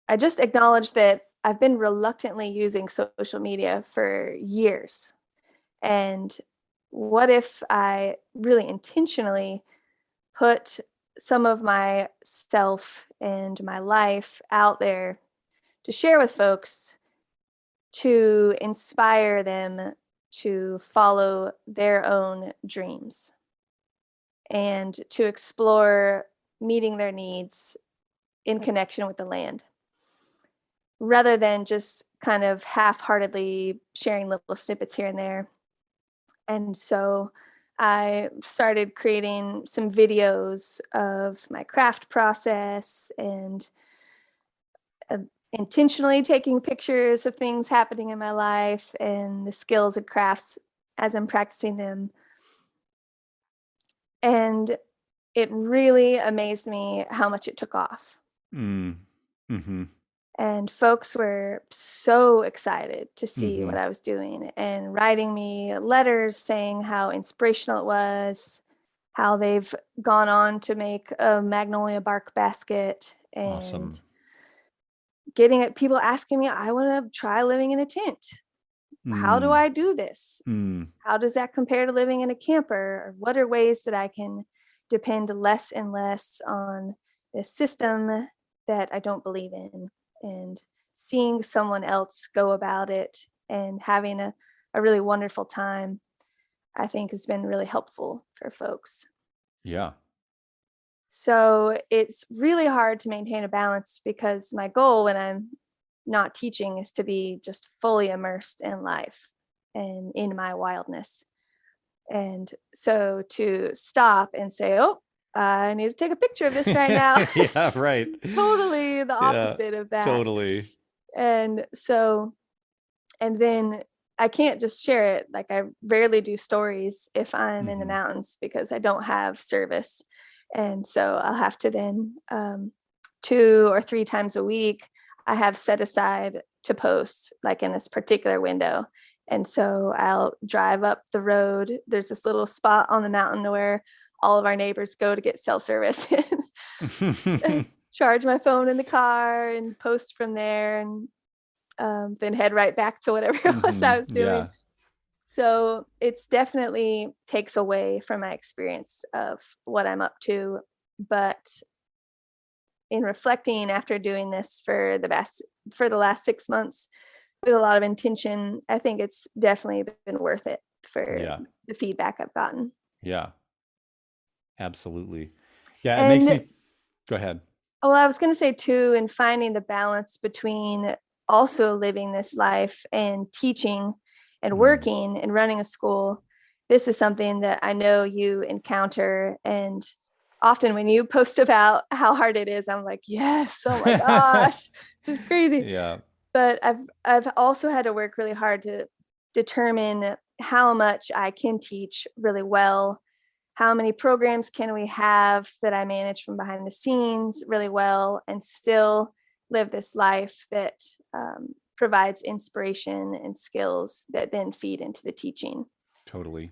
B: I just acknowledged that I've been reluctantly using social media for years. And what if I really intentionally put some of my self and my life out there to share with folks to inspire them to follow their own dreams and to explore meeting their needs in connection with the land rather than just kind of half-heartedly sharing little snippets here and there. And so I started creating some videos of my craft process and uh, intentionally taking pictures of things happening in my life and the skills and crafts as I'm practicing them. And it really amazed me how much it took off.
A: Mm. Mm-hmm.
B: And folks were so excited to see
A: Mm-hmm.
B: what I was doing and writing me letters saying how inspirational it was, how they've gone on to make a magnolia bark basket, and
A: Awesome.
B: getting at people asking me, I want to try living in a tent. How do
A: Mm.
B: I do this?
A: Mm.
B: How does that compare to living in a camper? Or what are ways that I can depend less and less on this system that I don't believe in? And seeing someone else go about it and having a really wonderful time I think has been really helpful for folks.
A: Yeah.
B: So it's really hard to maintain a balance because my goal when I'm not teaching is to be just fully immersed in life and in my wildness. And so to stop and say, oh, I need to take a picture of this right now
A: Yeah, right.
B: is totally the
A: Yeah,
B: opposite of that.
A: totally.
B: And so, and then I can't just share it. Like I rarely do stories if I'm in the
A: Hmm.
B: mountains because I don't have service. And so I'll have to then 2 or 3 times a week, I have set aside to post like in this particular window. And so I'll drive up the road. There's this little spot on the mountain where all of our neighbors go to get cell service and charge my phone in the car and post from there and then head right back to whatever it was I was doing.
A: Yeah,
B: So it's definitely takes away from my experience of what I'm up to. But in reflecting after doing this for the last 6 months with a lot of intention, I think it's definitely been worth it for
A: yeah,
B: the feedback I've gotten.
A: yeah, absolutely. Yeah, it makes
B: And
A: me, go ahead.
B: well, I was going to say too, in finding the balance between also living this life and teaching and
A: Mm.
B: working and running a school, this is something that I know you encounter. And often when you post about how hard it is, I'm like, yes, oh my gosh, this is crazy.
A: Yeah,
B: But I've also had to work really hard to determine how much I can teach really well. How many programs can we have that I manage from behind the scenes really well and still live this life that provides inspiration and skills that then feed into the teaching.
A: totally.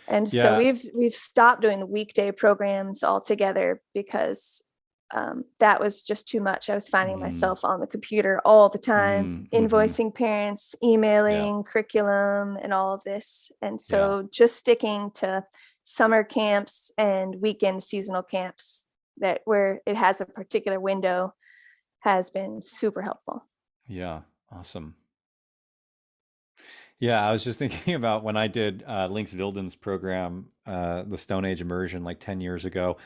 B: And so
A: Yeah.
B: we've stopped doing the weekday programs altogether because that was just too much. I was finding
A: Mm,
B: myself on the computer all the time,
A: mm-hmm.
B: invoicing parents,
A: Yeah,
B: emailing curriculum, and all of this. And
A: yeah,
B: so just sticking to summer camps and weekend seasonal camps that where it has a particular window has been super helpful.
A: yeah. Awesome. Yeah, I was just thinking about when I did Links Vilden's program, the Stone Age Immersion, like 10 years ago.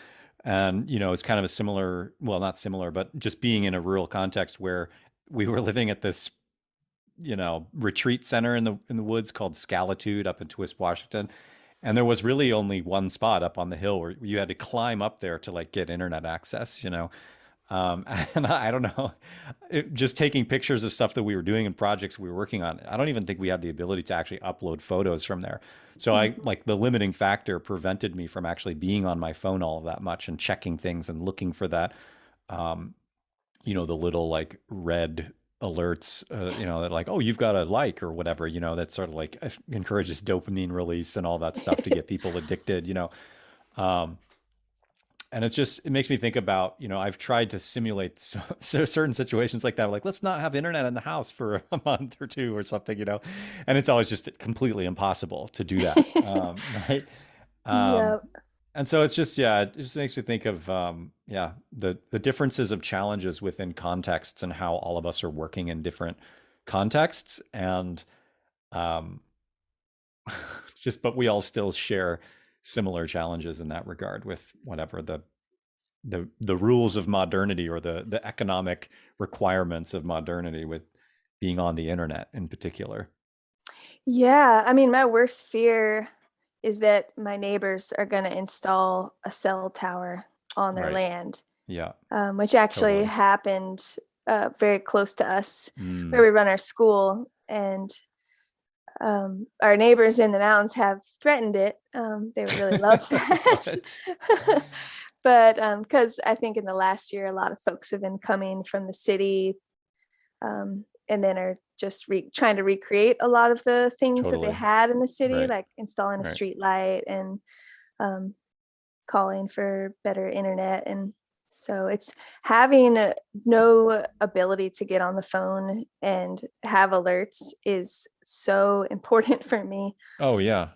A: And, it's kind of a similar, well, not similar, but just being in a rural context where we were living at this, retreat center in the woods called Scalitude up in Twist, Washington. And there was really only one spot up on the hill where you had to climb up there to like get internet access. And I don't know, just taking pictures of stuff that we were doing and projects we were working on. I don't even think we had the ability to actually upload photos from there. So I
B: Mhm.
A: like the limiting factor prevented me from actually being on my phone all that much and checking things and looking for that, um, the little like red alerts, that like, oh, you've got a like or whatever, that sort of like encourages dopamine release and all that stuff to get people addicted. Um, and it makes me think about, I've tried to simulate certain situations like that, like let's not have internet in the house for a month or two or something. And it's always just completely impossible to do that. Right. um,
B: Yep.
A: and so it's just, yeah, it just makes me think of, yeah, the differences of challenges within contexts and how all of us are working in different contexts. And um, but we all still share similar challenges in that regard with whatever the rules of modernity or the economic requirements of modernity with being on the internet in particular.
B: Yeah, I mean, my worst fear is that my neighbors are going to install a cell tower on their
A: Right.
B: land,
A: Yeah,
B: which actually
A: totally.
B: happened very close to us where
A: Mm.
B: we run our school. And our neighbors in the mountains have threatened it. They would really love that.
A: What?
B: But because I think in the last year, a lot of folks have been coming from the city and then are just trying to recreate a lot of the things that they
A: Totally.
B: had in the city,
A: Right.
B: like installing a
A: Right.
B: street light and um, calling for better internet. And so it's having no ability to get on the phone and have alerts is so important for me
A: Oh yeah.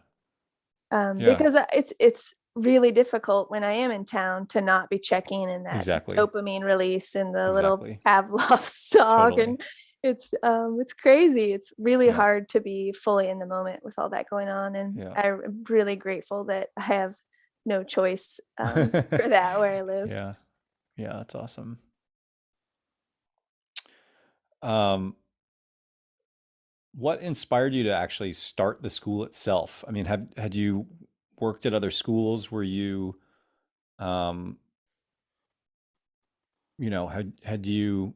A: Yeah.
B: because it's really difficult when I am in town to not be checking in that
A: Exactly.
B: dopamine release and the little
A: Exactly.
B: Pavlov's dog
A: Totally.
B: and It's crazy. It's really
A: Yeah.
B: hard to be fully in the moment with all that going on. And
A: Yeah.
B: I'm really grateful that I have no choice for that where I live.
A: Yeah. Yeah. That's awesome. Um, what inspired you to actually start the school itself? I mean, had you worked at other schools? Were you, um, had you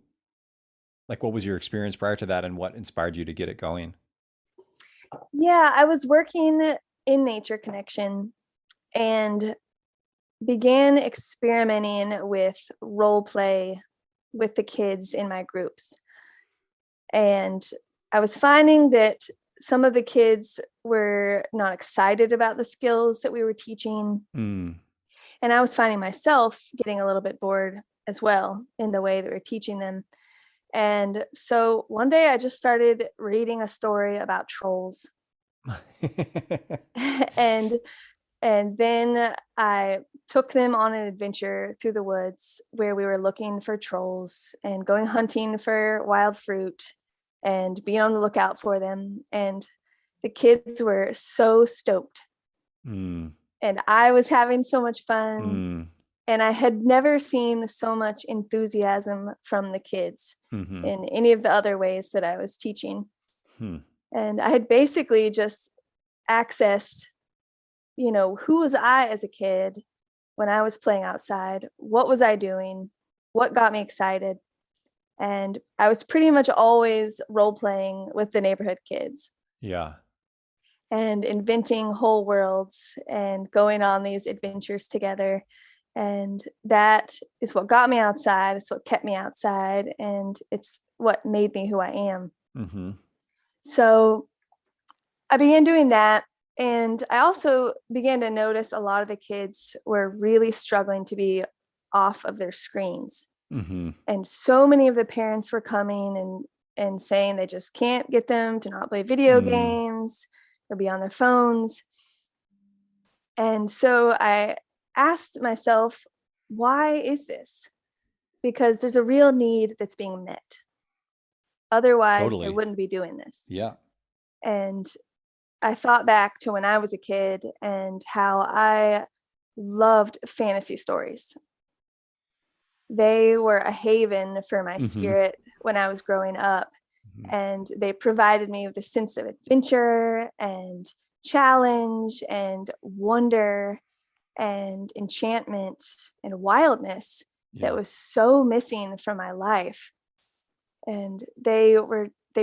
A: like what was your experience prior to that, and what inspired you to get it going?
B: Yeah, I was working in Nature Connection and began experimenting with role play with the kids in my groups. And I was finding that some of the kids were not excited about the skills that we were teaching.
A: Mm.
B: And I was finding myself getting a little bit bored as well in the way that we are teaching them. And so one day I just started reading a story about trolls. and and then I took them on an adventure through the woods where we were looking for trolls and going hunting for wild fruit and being on the lookout for them. And the kids were so stoked.
A: Mm.
B: And I was having so much fun.
A: Mm.
B: And I had never seen so much enthusiasm from the kids
A: Mm-hmm.
B: in any of the other ways that I was teaching.
A: Hmm.
B: And I had basically just accessed, who was I as a kid when I was playing outside? What was I doing? What got me excited? And I was pretty much always role playing with the neighborhood kids
A: Yeah.
B: and inventing whole worlds and going on these adventures together. And that is what got me outside. It's what kept me outside. And it's what made me who I am.
A: Mm-hmm.
B: So I began doing that. And I also began to notice a lot of the kids were really struggling to be off of their screens.
A: Mm-hmm.
B: And so many of the parents were coming and saying they just can't get them to not play video
A: Mm.
B: games or be on their phones. And so I asked myself, why is this? Because there's a real need that's being met. Otherwise, they
A: Totally.
B: wouldn't be doing this.
A: Yeah.
B: And I thought back to when I was a kid and how I loved fantasy stories. They were a haven for my
A: Mm-hmm.
B: spirit when I was growing up,
A: Mm-hmm.
B: and they provided me with a sense of adventure and challenge and wonder and enchantment and wildness that
A: Yeah.
B: was so missing from my life. And they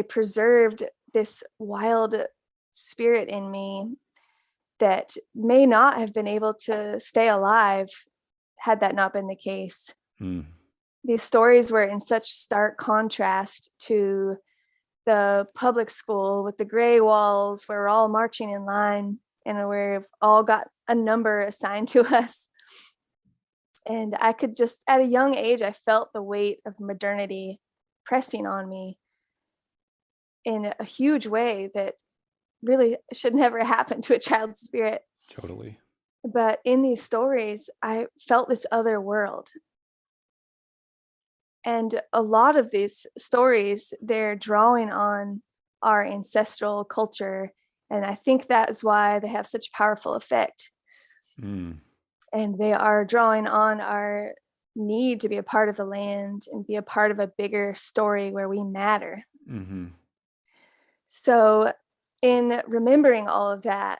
B: preserved this wild spirit in me that may not have been able to stay alive had that not been the case.
A: Mm.
B: These stories were in such stark contrast to the public school with the gray walls where we're all marching in line and we've all got a number assigned to us. And I could just, at a young age, I felt the weight of modernity pressing on me in a huge way that really should never happen to a child's spirit.
A: Totally.
B: But in these stories, I felt this other world. And a lot of these stories, they're drawing on our ancestral culture. And I think that is why they have such powerful effect.
A: Mm.
B: And they are drawing on our need to be a part of the land and be a part of a bigger story where we matter.
A: Mm-hmm.
B: So, in remembering all of that,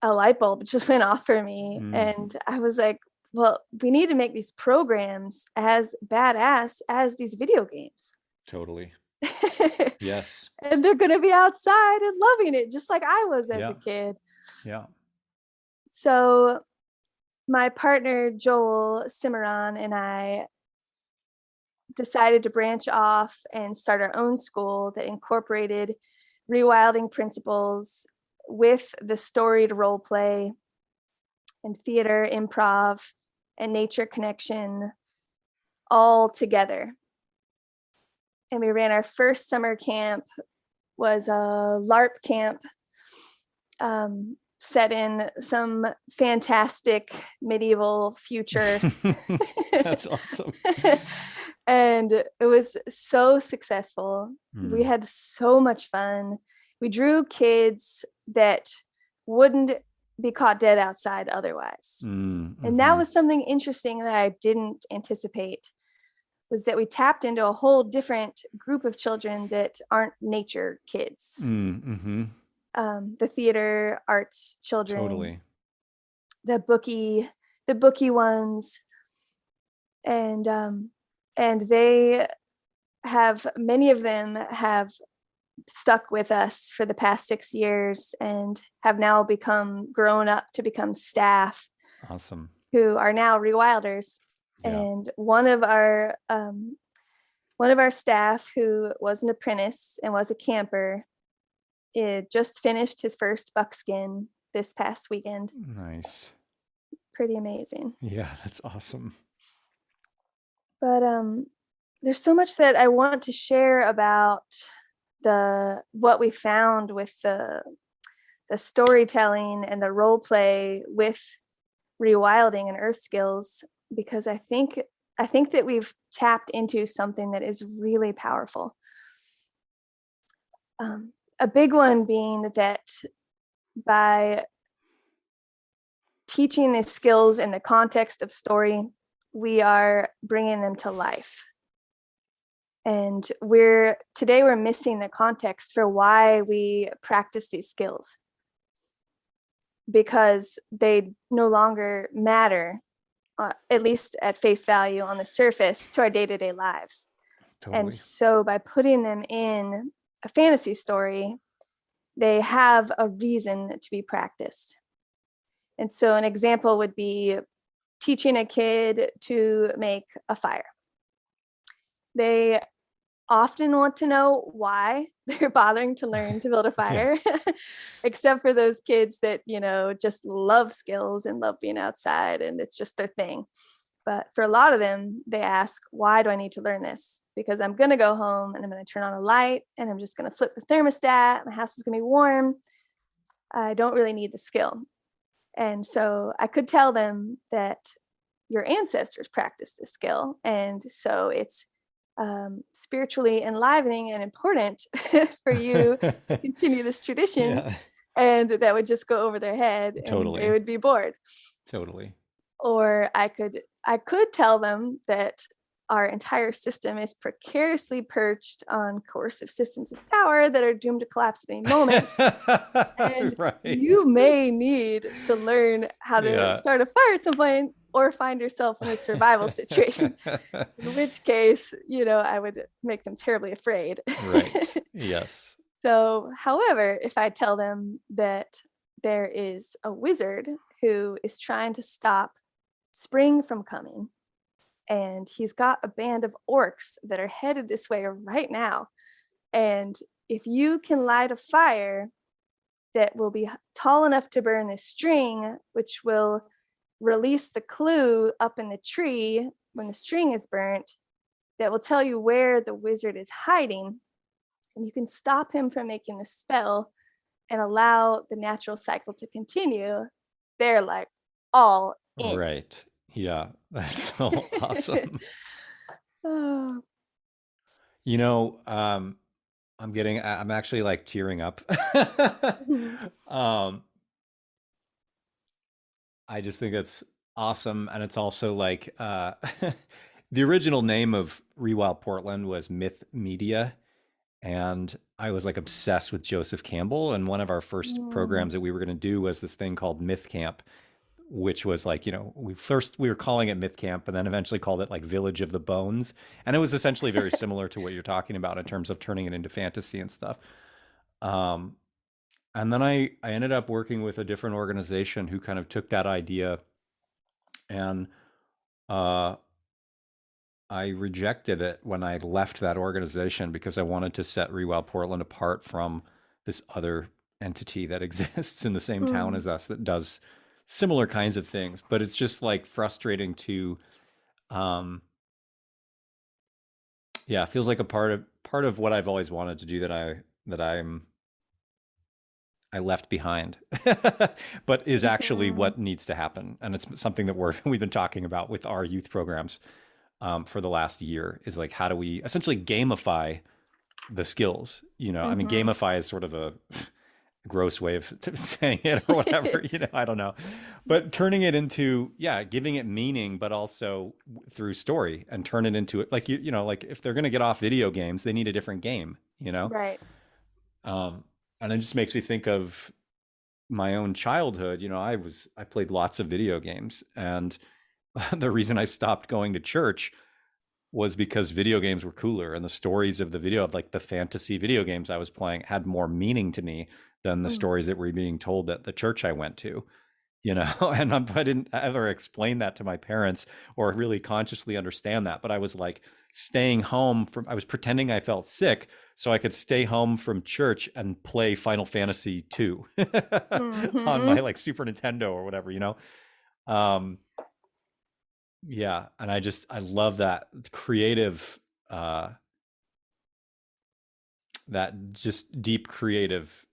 B: a light bulb just went off for me.
A: Mm.
B: And I was like, well, we need to make these programs as badass as these video games.
A: Totally. Yes.
B: And they're going to be outside and loving it, just like I was as
A: Yeah.
B: a kid.
A: Yeah.
B: So my partner, Joel Cimarron, and I decided to branch off and start our own school that incorporated rewilding principles with the storied role play and theater, improv, and nature connection all together. And we ran our first summer camp, was a LARP camp, set in some fantastic medieval future.
A: That's awesome.
B: And it was so successful. We
A: Mm,
B: had so much fun. We drew kids that wouldn't be caught dead outside otherwise. And that
A: hmm.
B: was something interesting that I didn't anticipate, was that we tapped into a whole different group of children that aren't nature kids.
A: Mm-hmm.
B: The theater arts children,
A: Totally.
B: the bookie ones, and they have, many of them have stuck with us for the past 6 years and have now become grown up to become staff
A: Awesome.
B: who are now rewilders.
A: Yeah.
B: And one of our staff, who was an apprentice and was a camper, it just finished his first buckskin this past weekend.
A: Nice.
B: Pretty amazing.
A: Yeah, that's awesome.
B: But there's so much that I want to share about what we found with the storytelling and the role play with rewilding and earth skills, because I think that we've tapped into something that is really powerful. A big one being that by teaching these skills in the context of story, we are bringing them to life. And we're missing the context for why we practice these skills, because they no longer matter, at least at face value on the surface, to our day-to-day lives. And
A: Totally.
B: so by putting them in a fantasy story, they have a reason to be practiced. And so an example would be teaching a kid to make a fire. They often want to know why they're bothering to learn to build a
A: Yeah.
B: fire, except for those kids that, just love skills and love being outside and it's just their thing. But for a lot of them, they ask, why do I need to learn this? Because I'm going to go home and I'm going to turn on a light and I'm just going to flip the thermostat. My house is going to be warm. I don't really need the skill. And so I could tell them that your ancestors practiced this skill. And so it's spiritually enlivening and important for you to continue this tradition.
A: Yeah.
B: And that would just go over their head and they
A: Totally.
B: would be bored.
A: Totally.
B: Or I could tell them that our entire system is precariously perched on coercive systems of power that are doomed to collapse at any moment. And
A: Right.
B: you may need to learn how to
A: Yeah.
B: start a fire at some point, or find yourself in a survival situation, in which case, I would make them terribly afraid.
A: Right. Yes.
B: So, however, if I tell them that there is a wizard who is trying to stop spring from coming, and he's got a band of orcs that are headed this way right now, and if you can light a fire that will be tall enough to burn this string, which will release the clue up in the tree when the string is burnt, that will tell you where the wizard is hiding, and you can stop him from making the spell and allow the natural cycle to continue, they're like all in.
A: Right. Yeah. That's so awesome.
B: Oh.
A: You know, I'm actually like tearing up. Um, I just think that's awesome. And it's also like the original name of Rewild Portland was Myth Media. And I was like obsessed with Joseph Campbell. And one of our first
B: Mm.
A: programs that we were going to do was this thing called Myth Camp, which was like, we were calling it Myth Camp and then eventually called it like Village of the Bones. And it was essentially very similar to what you're talking about in terms of turning it into fantasy and stuff. Um, and then I ended up working with a different organization who kind of took that idea and uh, I rejected it when I left that organization because I wanted to set Rewild Portland apart from this other entity that exists in the same town
B: Mm.
A: as us that does similar kinds of things. But it's just like frustrating to, um, yeah, it feels like a part of what I've always wanted to do that I'm I left behind, but is actually
B: Mhm.
A: what needs to happen. And it's something that we've been talking about with our youth programs for the last year is like, how do we essentially gamify the skills? You know, I mean,
B: Mhm.
A: gamify is sort of a gross way of saying it or whatever, you know, I don't know. But turning it into, yeah, giving it meaning, but also through story and turn it into it. Like, you know, like if they're going to get off video games, they need a different game, you know?
B: Right.
A: Um, and it just makes me think of my own childhood. You know, I played lots of video games, and the reason I stopped going to church was because video games were cooler, and the stories of the video of like the fantasy video games I was playing had more meaning to me than the
B: Mm.
A: stories that were being told at the church I went to, you know. And I didn't ever explain that to my parents or really consciously understand that, but I was like staying home from, I was pretending I felt sick so I could stay home from church and play Final Fantasy 2 on my
B: Mhm.
A: like Super Nintendo or whatever, you know. um yeah, and I love that creative, uh that just deep creative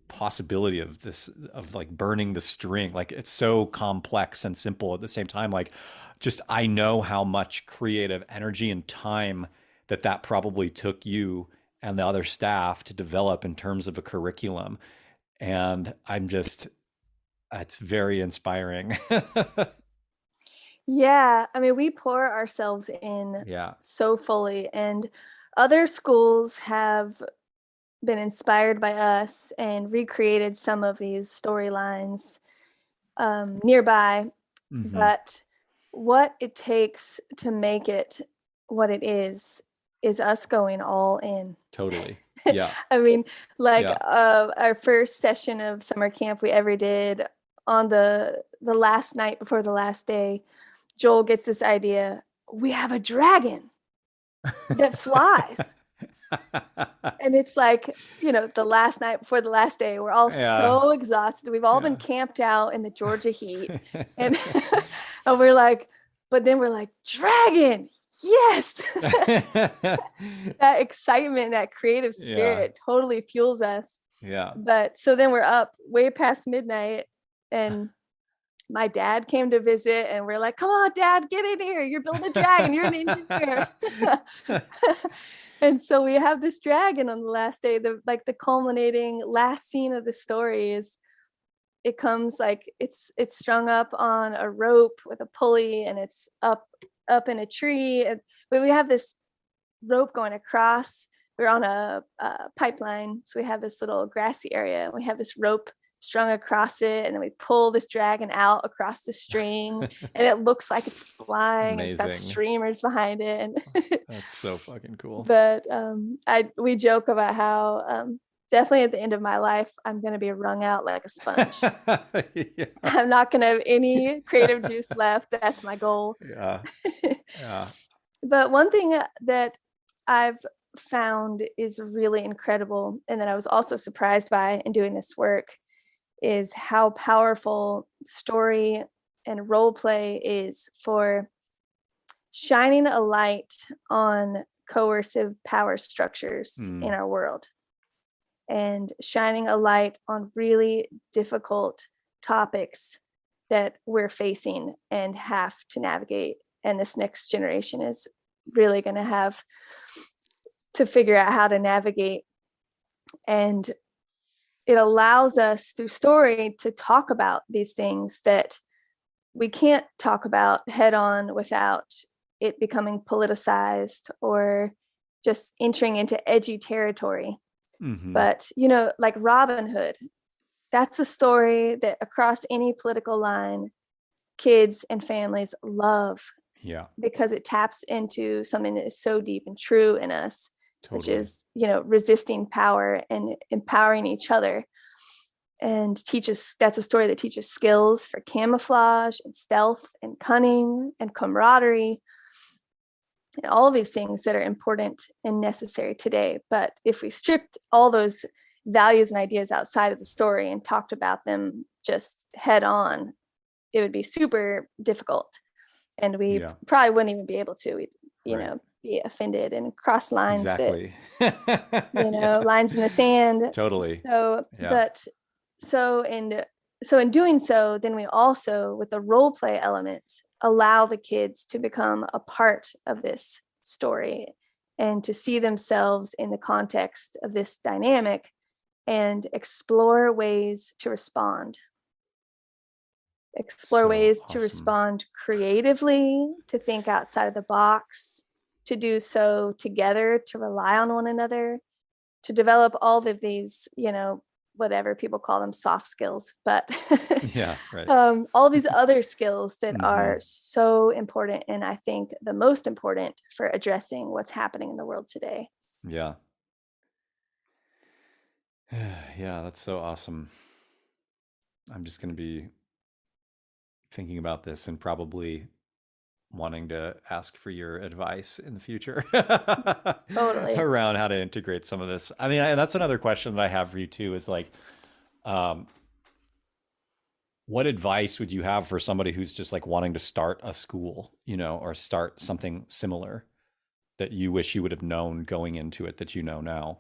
A: possibility of this, of like burning the string. Like it's so complex and simple at the same time. Like just I know how much creative energy and time that probably took you and the other staff to develop in terms of a curriculum. And I'm just, it's very inspiring.
B: Yeah, I mean, we pour ourselves in
A: Yeah.
B: so fully, and other schools have been inspired by us and recreated some of these storylines nearby.
A: Hmm.
B: But what it takes to make it what it is us going all in.
A: Totally. Yeah.
B: I mean, like
A: Yeah.
B: our first session of summer camp we ever did, on the last night before the last day, Joel gets this idea. We have a dragon that flies. And it's like, the last night before the last day, we're all
A: Yeah.
B: so exhausted. We've all been
A: Yeah.
B: camped out in the Georgia heat. And and we're like, but then we're like, dragon, yes. That excitement, that creative
A: Yeah.
B: spirit totally fuels us.
A: Yeah.
B: But so then we're up way past midnight, and my dad came to visit, and we're like, come on, dad, get in here. You're building a dragon. You're an engineer. And so we have this dragon on the last day. The culminating last scene of the story is, it comes like it's strung up on a rope with a pulley, and it's up in a tree. But we have this rope going across. We're on a pipeline, so we have this little grassy area. We have this rope strung across it, and then we pull this dragon out across the string, and it looks like it's flying, and it's got
A: Amazing.
B: streamers behind it. And
A: That's so fucking cool.
B: but we joke about how definitely at the end of my life, I'm going to be wrung out like a sponge.
A: Yeah.
B: I'm not going to have any creative juice left. That's my goal.
A: Yeah. Yeah.
B: But one thing that I've found is really incredible, and that I was also surprised by in doing this work, is how powerful story and role play is for shining a light on coercive power structures in
A: Mm,
B: our world, and shining a light on really difficult topics that we're facing and have to navigate. And this next generation is really going to have to figure out how to navigate. And it allows us through story to talk about these things that we can't talk about head on without it becoming politicized or just entering into edgy territory.
A: hmm.
B: But, like Robin Hood, that's a story that across any political line, kids and families love,
A: Yeah.
B: because it taps into something that is so deep and true in us, which
A: Totally.
B: is, resisting power and empowering each other. And that's a story that teaches skills for camouflage and stealth and cunning and camaraderie, and all of these things that are important and necessary today. But if we stripped all those values and ideas outside of the story and talked about them just head on, it would be super difficult. And we
A: Yeah.
B: probably wouldn't even be able to,
A: Right.
B: be offended and cross lines that,
A: Exactly. Yeah,
B: lines in the sand.
A: totally.
B: So,
A: Yeah.
B: but so in doing so, then we also, with the role play element, allow the kids to become a part of this story and to see themselves in the context of this dynamic and explore ways to respond. Explore
A: So
B: ways to
A: awesome.
B: respond creatively, to think outside of the box, to do so together, to rely on one another, to develop all of these, whatever people call them, soft skills, but
A: Yeah, right.
B: all these other skills that
A: Hmm.
B: are so important. And I think the most important for addressing what's happening in the world today.
A: Yeah. Yeah, that's so awesome. I'm just going to be thinking about this and probably wanting to ask for your advice in the future
B: Totally.
A: around how to integrate some of this. I mean, and that's another question that I have for you too is like, um, what advice would you have for somebody who's just like wanting to start a school, or start something similar that you wish you would have known going into it that you know now?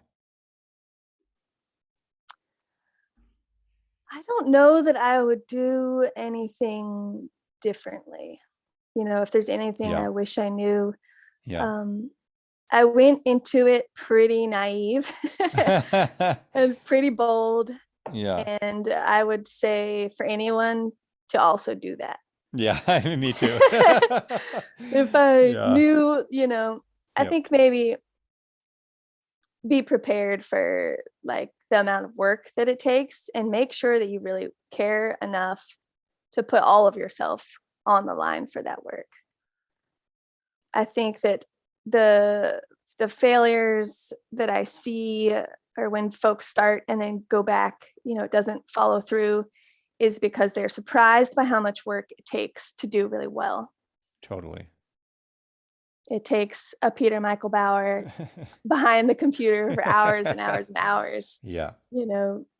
B: I don't know that I would do anything differently. If there's anything
A: Yeah.
B: I wish I knew,
A: Yeah.
B: um, I went into it pretty naive and pretty bold.
A: Yeah.
B: And I would say for anyone to also do that.
A: Yeah. I mean, me too.
B: If I
A: Yeah.
B: knew, I
A: Yep.
B: think maybe be prepared for like the amount of work that it takes and make sure that you really care enough to put all of yourself on the line for that work. I think that the the failures that I see or when folks start and then go back, it doesn't follow through is because they're surprised by how much work it takes to do really well.
A: Totally.
B: It takes a Peter Michael Bauer behind the computer for hours and hours and hours,
A: Yeah.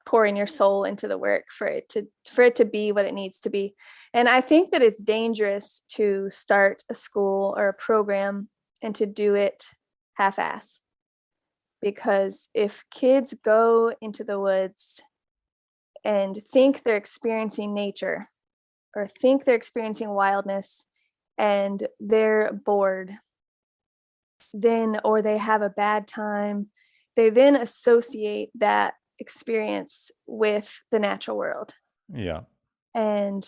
B: pouring your soul into the work for it to be what it needs to be. And I think that it's dangerous to start a school or a program and to do it half-ass, because if kids go into the woods and think they're experiencing nature or think they're experiencing wildness and they're bored, then, or they have a bad time, they then associate that experience with the natural world.
A: Yeah.
B: And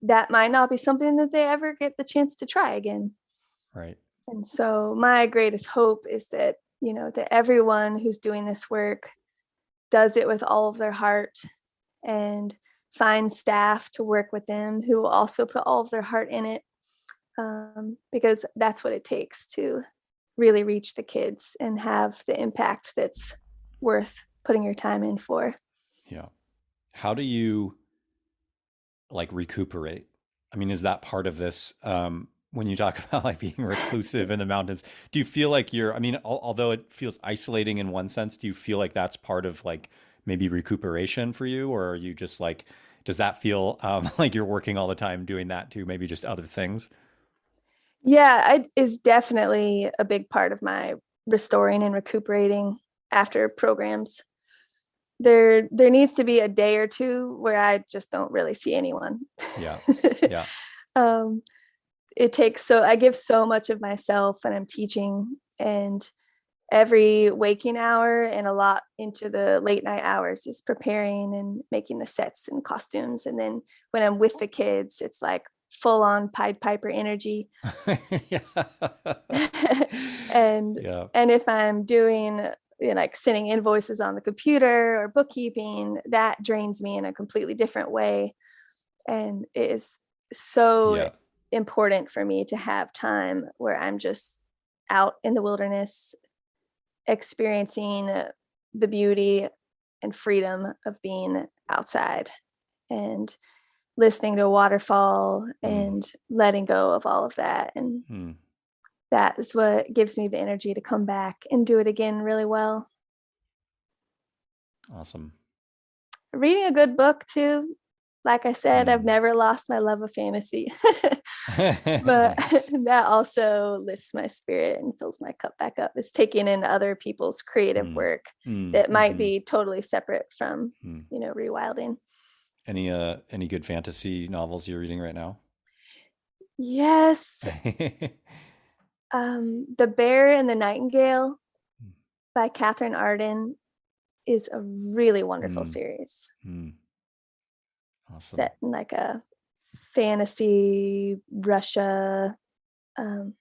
B: that might not be something that they ever get the chance to try again.
A: Right.
B: And so my greatest hope is that, that everyone who's doing this work does it with all of their heart and find staff to work with them who will also put all of their heart in it, because that's what it takes to really reach the kids and have the impact that's worth putting your time in for.
A: Yeah. How do you like recuperate? I mean, is that part of this? When you talk about like being reclusive in the mountains, do you feel like I mean, although it feels isolating in one sense, do you feel like that's part of like maybe recuperation for you? Or are you just like, does that feel like you're working all the time doing that too? Maybe just other things?
B: Yeah, it is definitely a big part of my restoring and recuperating after programs. There needs to be a day or two where I just don't really see anyone.
A: Yeah. Yeah.
B: um, I give so much of myself when I'm teaching, and every waking hour and a lot into the late night hours is preparing and making the sets and costumes. And then when I'm with the kids, it's like full on Pied Piper energy.
A: Yeah.
B: and
A: Yeah.
B: and if I'm doing, like sending invoices on the computer or bookkeeping, that drains me in a completely different way. And it is so
A: Yeah.
B: important for me to have time where I'm just out in the wilderness experiencing the beauty and freedom of being outside and listening to a waterfall
A: Mm.
B: and letting go of all of that. And
A: Mm.
B: that is what gives me the energy to come back and do it again really well.
A: Awesome.
B: Reading a good book too, like I said, I've
A: Mm.
B: never lost my love of fantasy. But
A: Nice.
B: that also lifts my spirit and fills my cup back up. Is taking in other people's creative
A: Mm.
B: work
A: Mm.
B: that might
A: Hmm.
B: be totally separate from,
A: Mm.
B: rewilding.
A: Any good fantasy novels you're reading right now?
B: Yes. The Bear and the Nightingale by Catherine Arden is a really wonderful
A: Mm.
B: series
A: Mm. Awesome.
B: set in like a fantasy Russia. Um,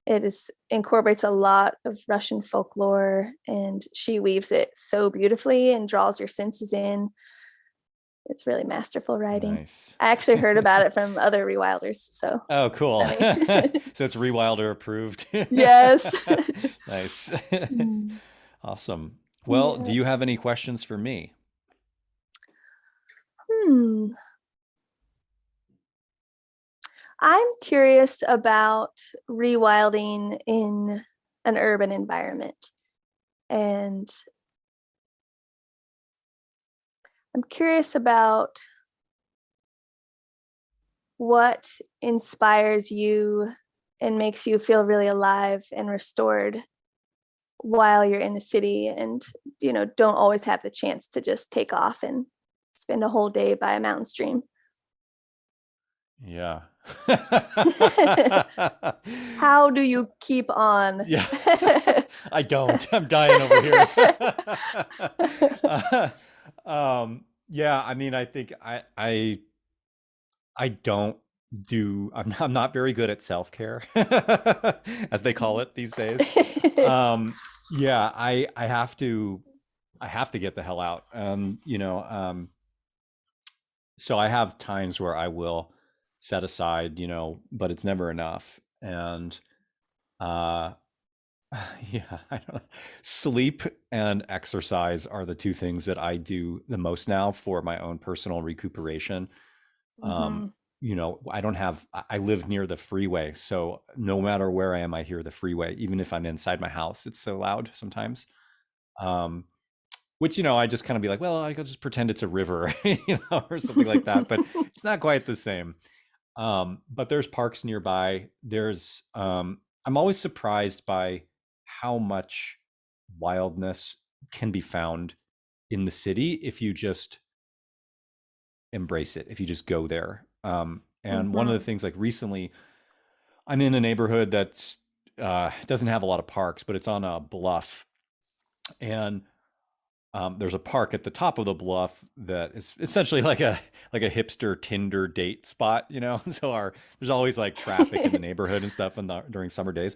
B: it is incorporates a lot of Russian folklore, and she weaves it so beautifully and draws your senses in. It's really masterful writing.
A: Nice.
B: I actually heard about it from other rewilders, so
A: Oh, cool.
B: funny.
A: So it's Rewilder approved.
B: Yes.
A: Nice.
B: Mm,
A: Awesome. Well, do
B: yeah.
A: you have any questions for me?
B: Hmm. I'm curious about rewilding in an urban environment. And I'm curious about what inspires you and makes you feel really alive and restored while you're in the city and, don't always have the chance to just take off and spend a whole day by a mountain stream.
A: Yeah.
B: How do you keep on?
A: Yeah. I don't. I'm dying over here. Yeah, I mean, I think I don't do I'm not very good at self-care as they call it these days. Yeah, I have to get the hell out. So I have times where I will set aside, but it's never enough. And uh yeah, I don't know. Sleep and exercise are the two things that I do the most now for my own personal recuperation. Um,
B: Mhm.
A: I don't have, I live near the freeway. So no matter where I am, I hear the freeway. Even if I'm inside my house, it's so loud sometimes. Um, which, I just kind of be like, well, I could just pretend it's a river, or something like that. But it's not quite the same. But there's parks nearby. I'm always surprised by how much wildness can be found in the city if you just embrace it, if you just go there. And one of the
B: Mhm.
A: things, like recently, I'm in a neighborhood that's doesn't have a lot of parks, but it's on a bluff, and there's a park at the top of the bluff that is essentially like a hipster Tinder date spot, So there's always like traffic in the neighborhood and stuff during summer days.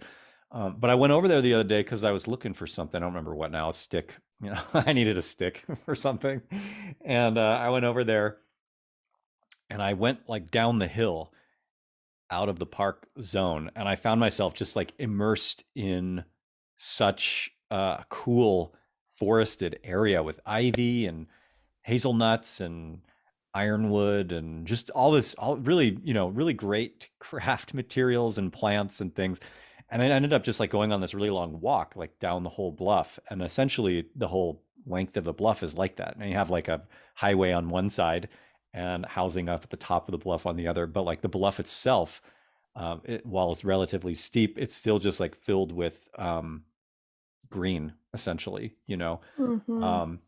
A: But I went over there the other day because I was looking for something. I don't remember what now. A stick, I needed a stick or something, and I went over there and I went like down the hill out of the park zone, and I found myself just like immersed in such a cool forested area with ivy and hazelnuts and ironwood and just all really, really great craft materials and plants and things. And I ended up just like going on this really long walk, like down the whole bluff. And essentially the whole length of the bluff is like that. And you have like a highway on one side and housing up at the top of the bluff on the other. But like the bluff itself, while it's relatively steep, it's still just like filled with green, essentially.
B: Mhm.
A: Um,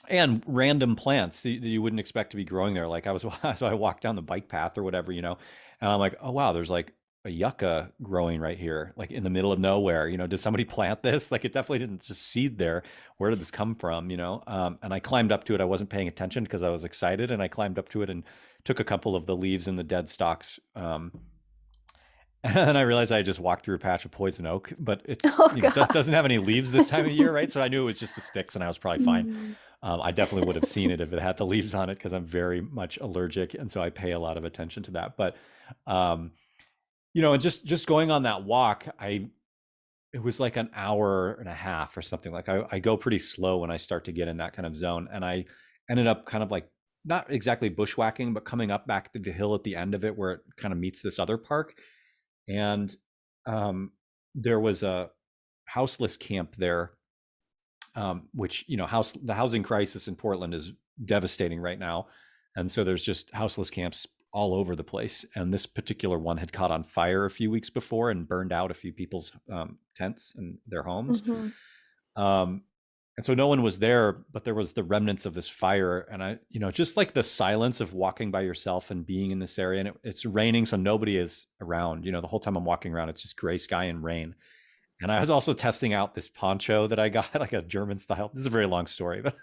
A: and random plants that you wouldn't expect to be growing there. Like I was, so I walked down the bike path or whatever, and I'm like, oh wow, there's like a yucca growing right here, like in the middle of nowhere. Did somebody plant this? Like it definitely didn't just seed there. Where did this come from? And I climbed up to it. I wasn't paying attention because I was excited, and I climbed up to it and took a couple of the leaves and the dead stalks. And I realized I just walked through a patch of poison oak, but it's
B: Oh God.
A: doesn't have any leaves this time of year, right? So I knew it was just the sticks, and I was probably fine.
B: Mm.
A: I definitely would have seen it if it had the leaves on it because I'm very much allergic, and so I pay a lot of attention to that. But um, and just going on that walk, it was like an hour and a half or something. Like I go pretty slow when I start to get in that kind of zone, and I ended up kind of like not exactly bushwhacking, but coming up back to the hill at the end of it where it kind of meets this other park, and there was a houseless camp there, which the housing crisis in Portland is devastating right now. And so there's just houseless camps all over the place. And this particular one had caught on fire a few weeks before and burned out a few people's tents and their homes.
B: Mm-hmm.
A: Um, and so no one was there, but there was the remnants of this fire. And I, just like the silence of walking by yourself and being in this area. And it's raining, so nobody is around. The whole time I'm walking around, it's just gray sky and rain. And I was also testing out this poncho that I got, like a German style. This is a very long story, but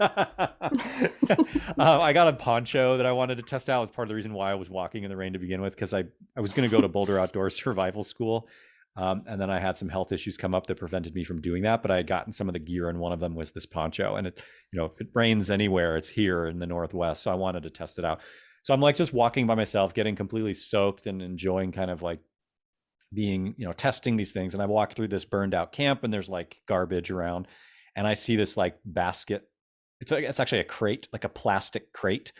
A: I got a poncho that I wanted to test out. It was part of the reason why I was walking in the rain to begin with, because I was going to go to Boulder Outdoors Survival School. And then I had some health issues come up that prevented me from doing that. But I had gotten some of the gear, and one of them was this poncho. And if it rains anywhere, it's here in the Northwest. So I wanted to test it out. So I'm like just walking by myself, getting completely soaked and enjoying kind of like being, testing these things. And I walk through this burned out camp, and there's like garbage around, and I see this like basket. It's actually a crate, like a plastic crate,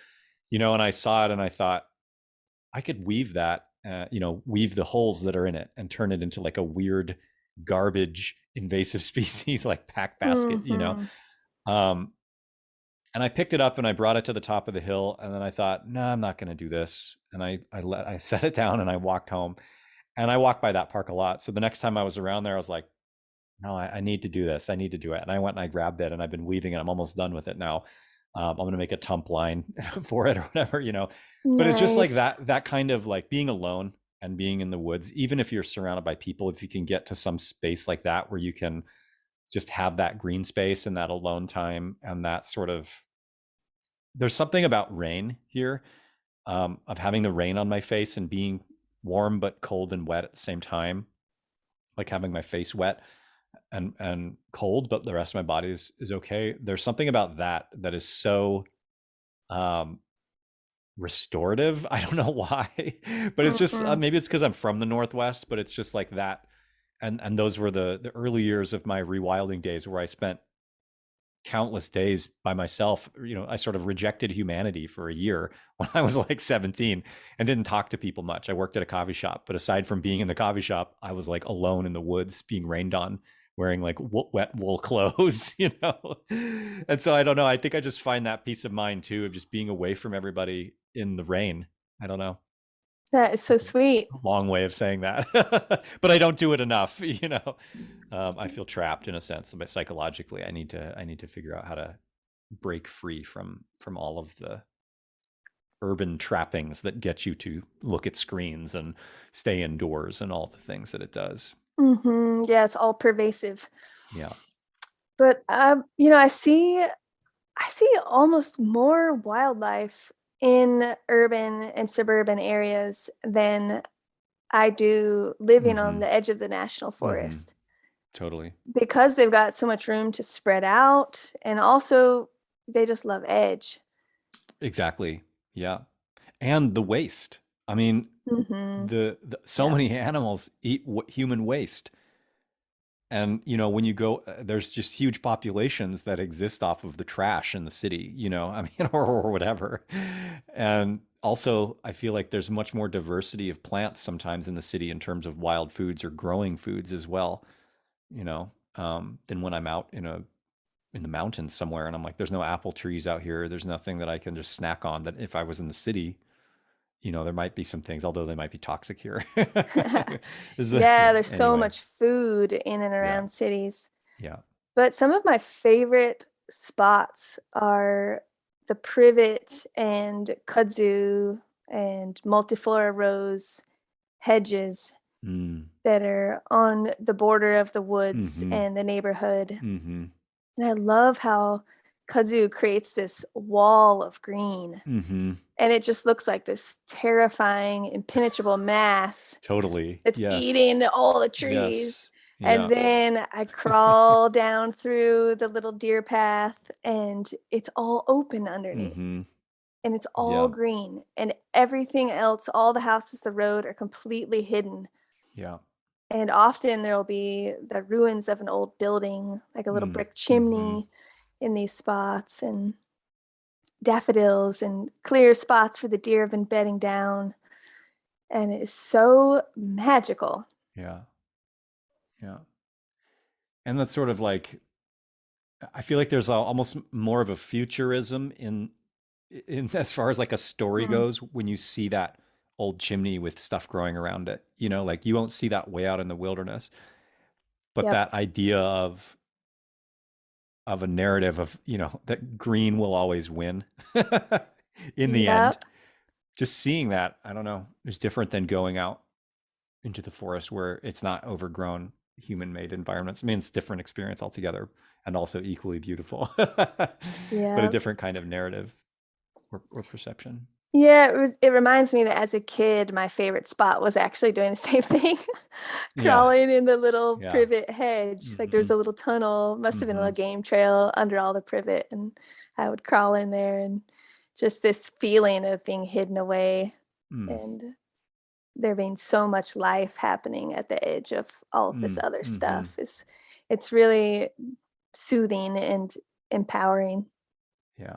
A: and I saw it and I thought I could weave that, weave the holes that are in it and turn it into like a weird garbage invasive species, like pack basket, Um, and I picked it up and I brought it to the top of the hill. And then I thought, no, I'm not going to do this. And I set it down and I walked home. And I walk by that park a lot. So the next time I was around there, I was like, no, I need to do this. I need to do it. And I went and I grabbed it, and I've been weaving it. I'm almost done with it now. I'm going to make a tump line for it or whatever, but it's just like
B: Nice.
A: that kind of like being alone and being in the woods, even if you're surrounded by people, if you can get to some space like that where you can just have that green space and that alone time, and that sort of, there's something about rain here, of having the rain on my face and being warm but cold and wet at the same time, like having my face wet and cold, but the rest of my body is okay. There's something about that is so um restorative. I don't know why, but it's just
B: Mm-hmm.
A: maybe it's because I'm from the Northwest, but it's just like that. And those were the early years of my rewilding days, where I spent countless days by myself. I sort of rejected humanity for a year when I was like 17 and didn't talk to people much. I worked at a coffee shop, but aside from being in the coffee shop, I was like alone in the woods being rained on, wearing like wet wool clothes, And so I don't know. I think I just find that peace of mind too, of just being away from everybody in the rain. I don't know.
B: That is so
A: That's a
B: sweet.
A: long way of saying that, but I don't do it enough. I feel trapped in a sense, but psychologically, I need to figure out how to break free from all of the urban trappings that get you to look at screens and stay indoors and all the things that it does.
B: Mm-hmm. Yeah, it's all pervasive.
A: Yeah.
B: But I see almost more wildlife in urban and suburban areas than I do living on
A: Mm-hmm.
B: the edge of the national
A: Mm-hmm.
B: forest,
A: Totally.
B: because they've got so much room to spread out, and also they just love edge.
A: Exactly. Yeah. And the waste. I mean,
B: Mm-hmm.
A: the so
B: Yeah.
A: many animals eat human waste. And when you go, there's just huge populations that exist off of the trash in the city, I mean, or whatever. And also I feel like there's much more diversity of plants sometimes in the city in terms of wild foods or growing foods as well, than when I'm out in the mountains somewhere, and I'm like, there's no apple trees out here, there's nothing that I can just snack on, that if I was in the city, there might be some things, although they might be toxic here.
B: Yeah, there's so
A: Anyway.
B: much food in and
A: Yeah.
B: around cities.
A: Yeah.
B: But some of my favorite spots are the privet and kudzu and multiflora rose hedges
A: Mm.
B: that are on the border of the woods
A: Mm-hmm.
B: and the neighborhood.
A: Mm-hmm.
B: And I love how kudzu creates this wall of green.
A: Mm-hmm.
B: And it just looks like this terrifying, impenetrable mass
A: Totally.
B: that's
A: Yes.
B: eating all the trees.
A: Yes.
B: And
A: Yeah.
B: then I crawl down through the little deer path, and it's all open underneath,
A: Mm-hmm.
B: and it's all
A: Yeah.
B: green, and everything else, all the houses, the road, are completely hidden.
A: Yeah.
B: And often there will be the ruins of an old building, like a little
A: Mm.
B: brick
A: Mm-hmm.
B: chimney in these spots, and daffodils and clear spots where the deer have been bedding down. And it is so magical.
A: Yeah. Yeah. And that's sort of like, I feel like there's almost more of a futurism in as far as like a story
B: Mm,
A: goes, when you see that old chimney with stuff growing around it, like you won't see that way out in the wilderness. But
B: yep.
A: that idea of a narrative of, that green will always win in the end.
B: Yep.
A: Just seeing that, I don't know, is different than going out into the forest where it's not overgrown human-made environments. I mean, it's a different experience altogether and also equally beautiful, but a
B: Yep.
A: different kind of narrative or perception.
B: Yeah, it reminds me that as a kid, my favorite spot was actually doing the same thing,
A: Yeah.
B: crawling in the little
A: Yeah.
B: privet hedge. Like there's
A: Hmm.
B: a little tunnel, must have been a
A: Hmm.
B: little game trail under all the privet, and I would crawl in there, and just this feeling of being hidden away
A: Mm.
B: and there being so much life happening at the edge of all of this
A: Mm.
B: other
A: Hmm.
B: stuff is it's really soothing and empowering.
A: Yeah.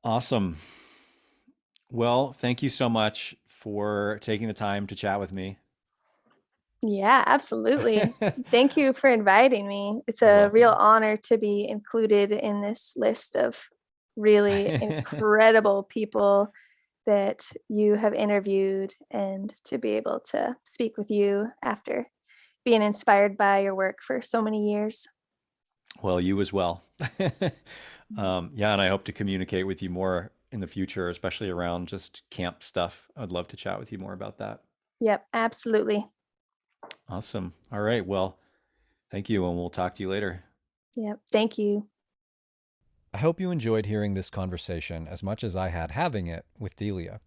A: Awesome. Well, thank you so much for taking the time to chat with me.
B: Yeah, absolutely. Thank you for inviting me. It's
A: You're
B: a real
A: welcome.
B: honor to be included in this list of really incredible people that you have interviewed and to be able to speak with you after being inspired by your work for so many years.
A: Well, you as well. Yeah, and I hope to communicate with you more in the future, especially around just camp stuff. I'd love to chat with you more about that.
B: Yep, absolutely.
A: Awesome. All right. Well, thank you, and we'll talk to you later.
B: Yep. Thank you.
A: I hope you enjoyed hearing this conversation as much as I had having it with Delia.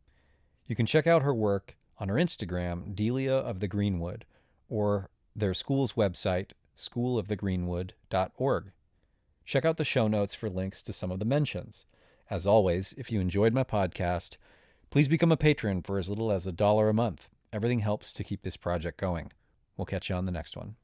A: You can check out her work on her Instagram, Delia of the Greenwood, or their school's website, schoolofthegreenwood.org. Check out the show notes for links to some of the mentions. As always, if you enjoyed my podcast, please become a patron for as little as $1 a month. Everything helps to keep this project going. We'll catch you on the next one.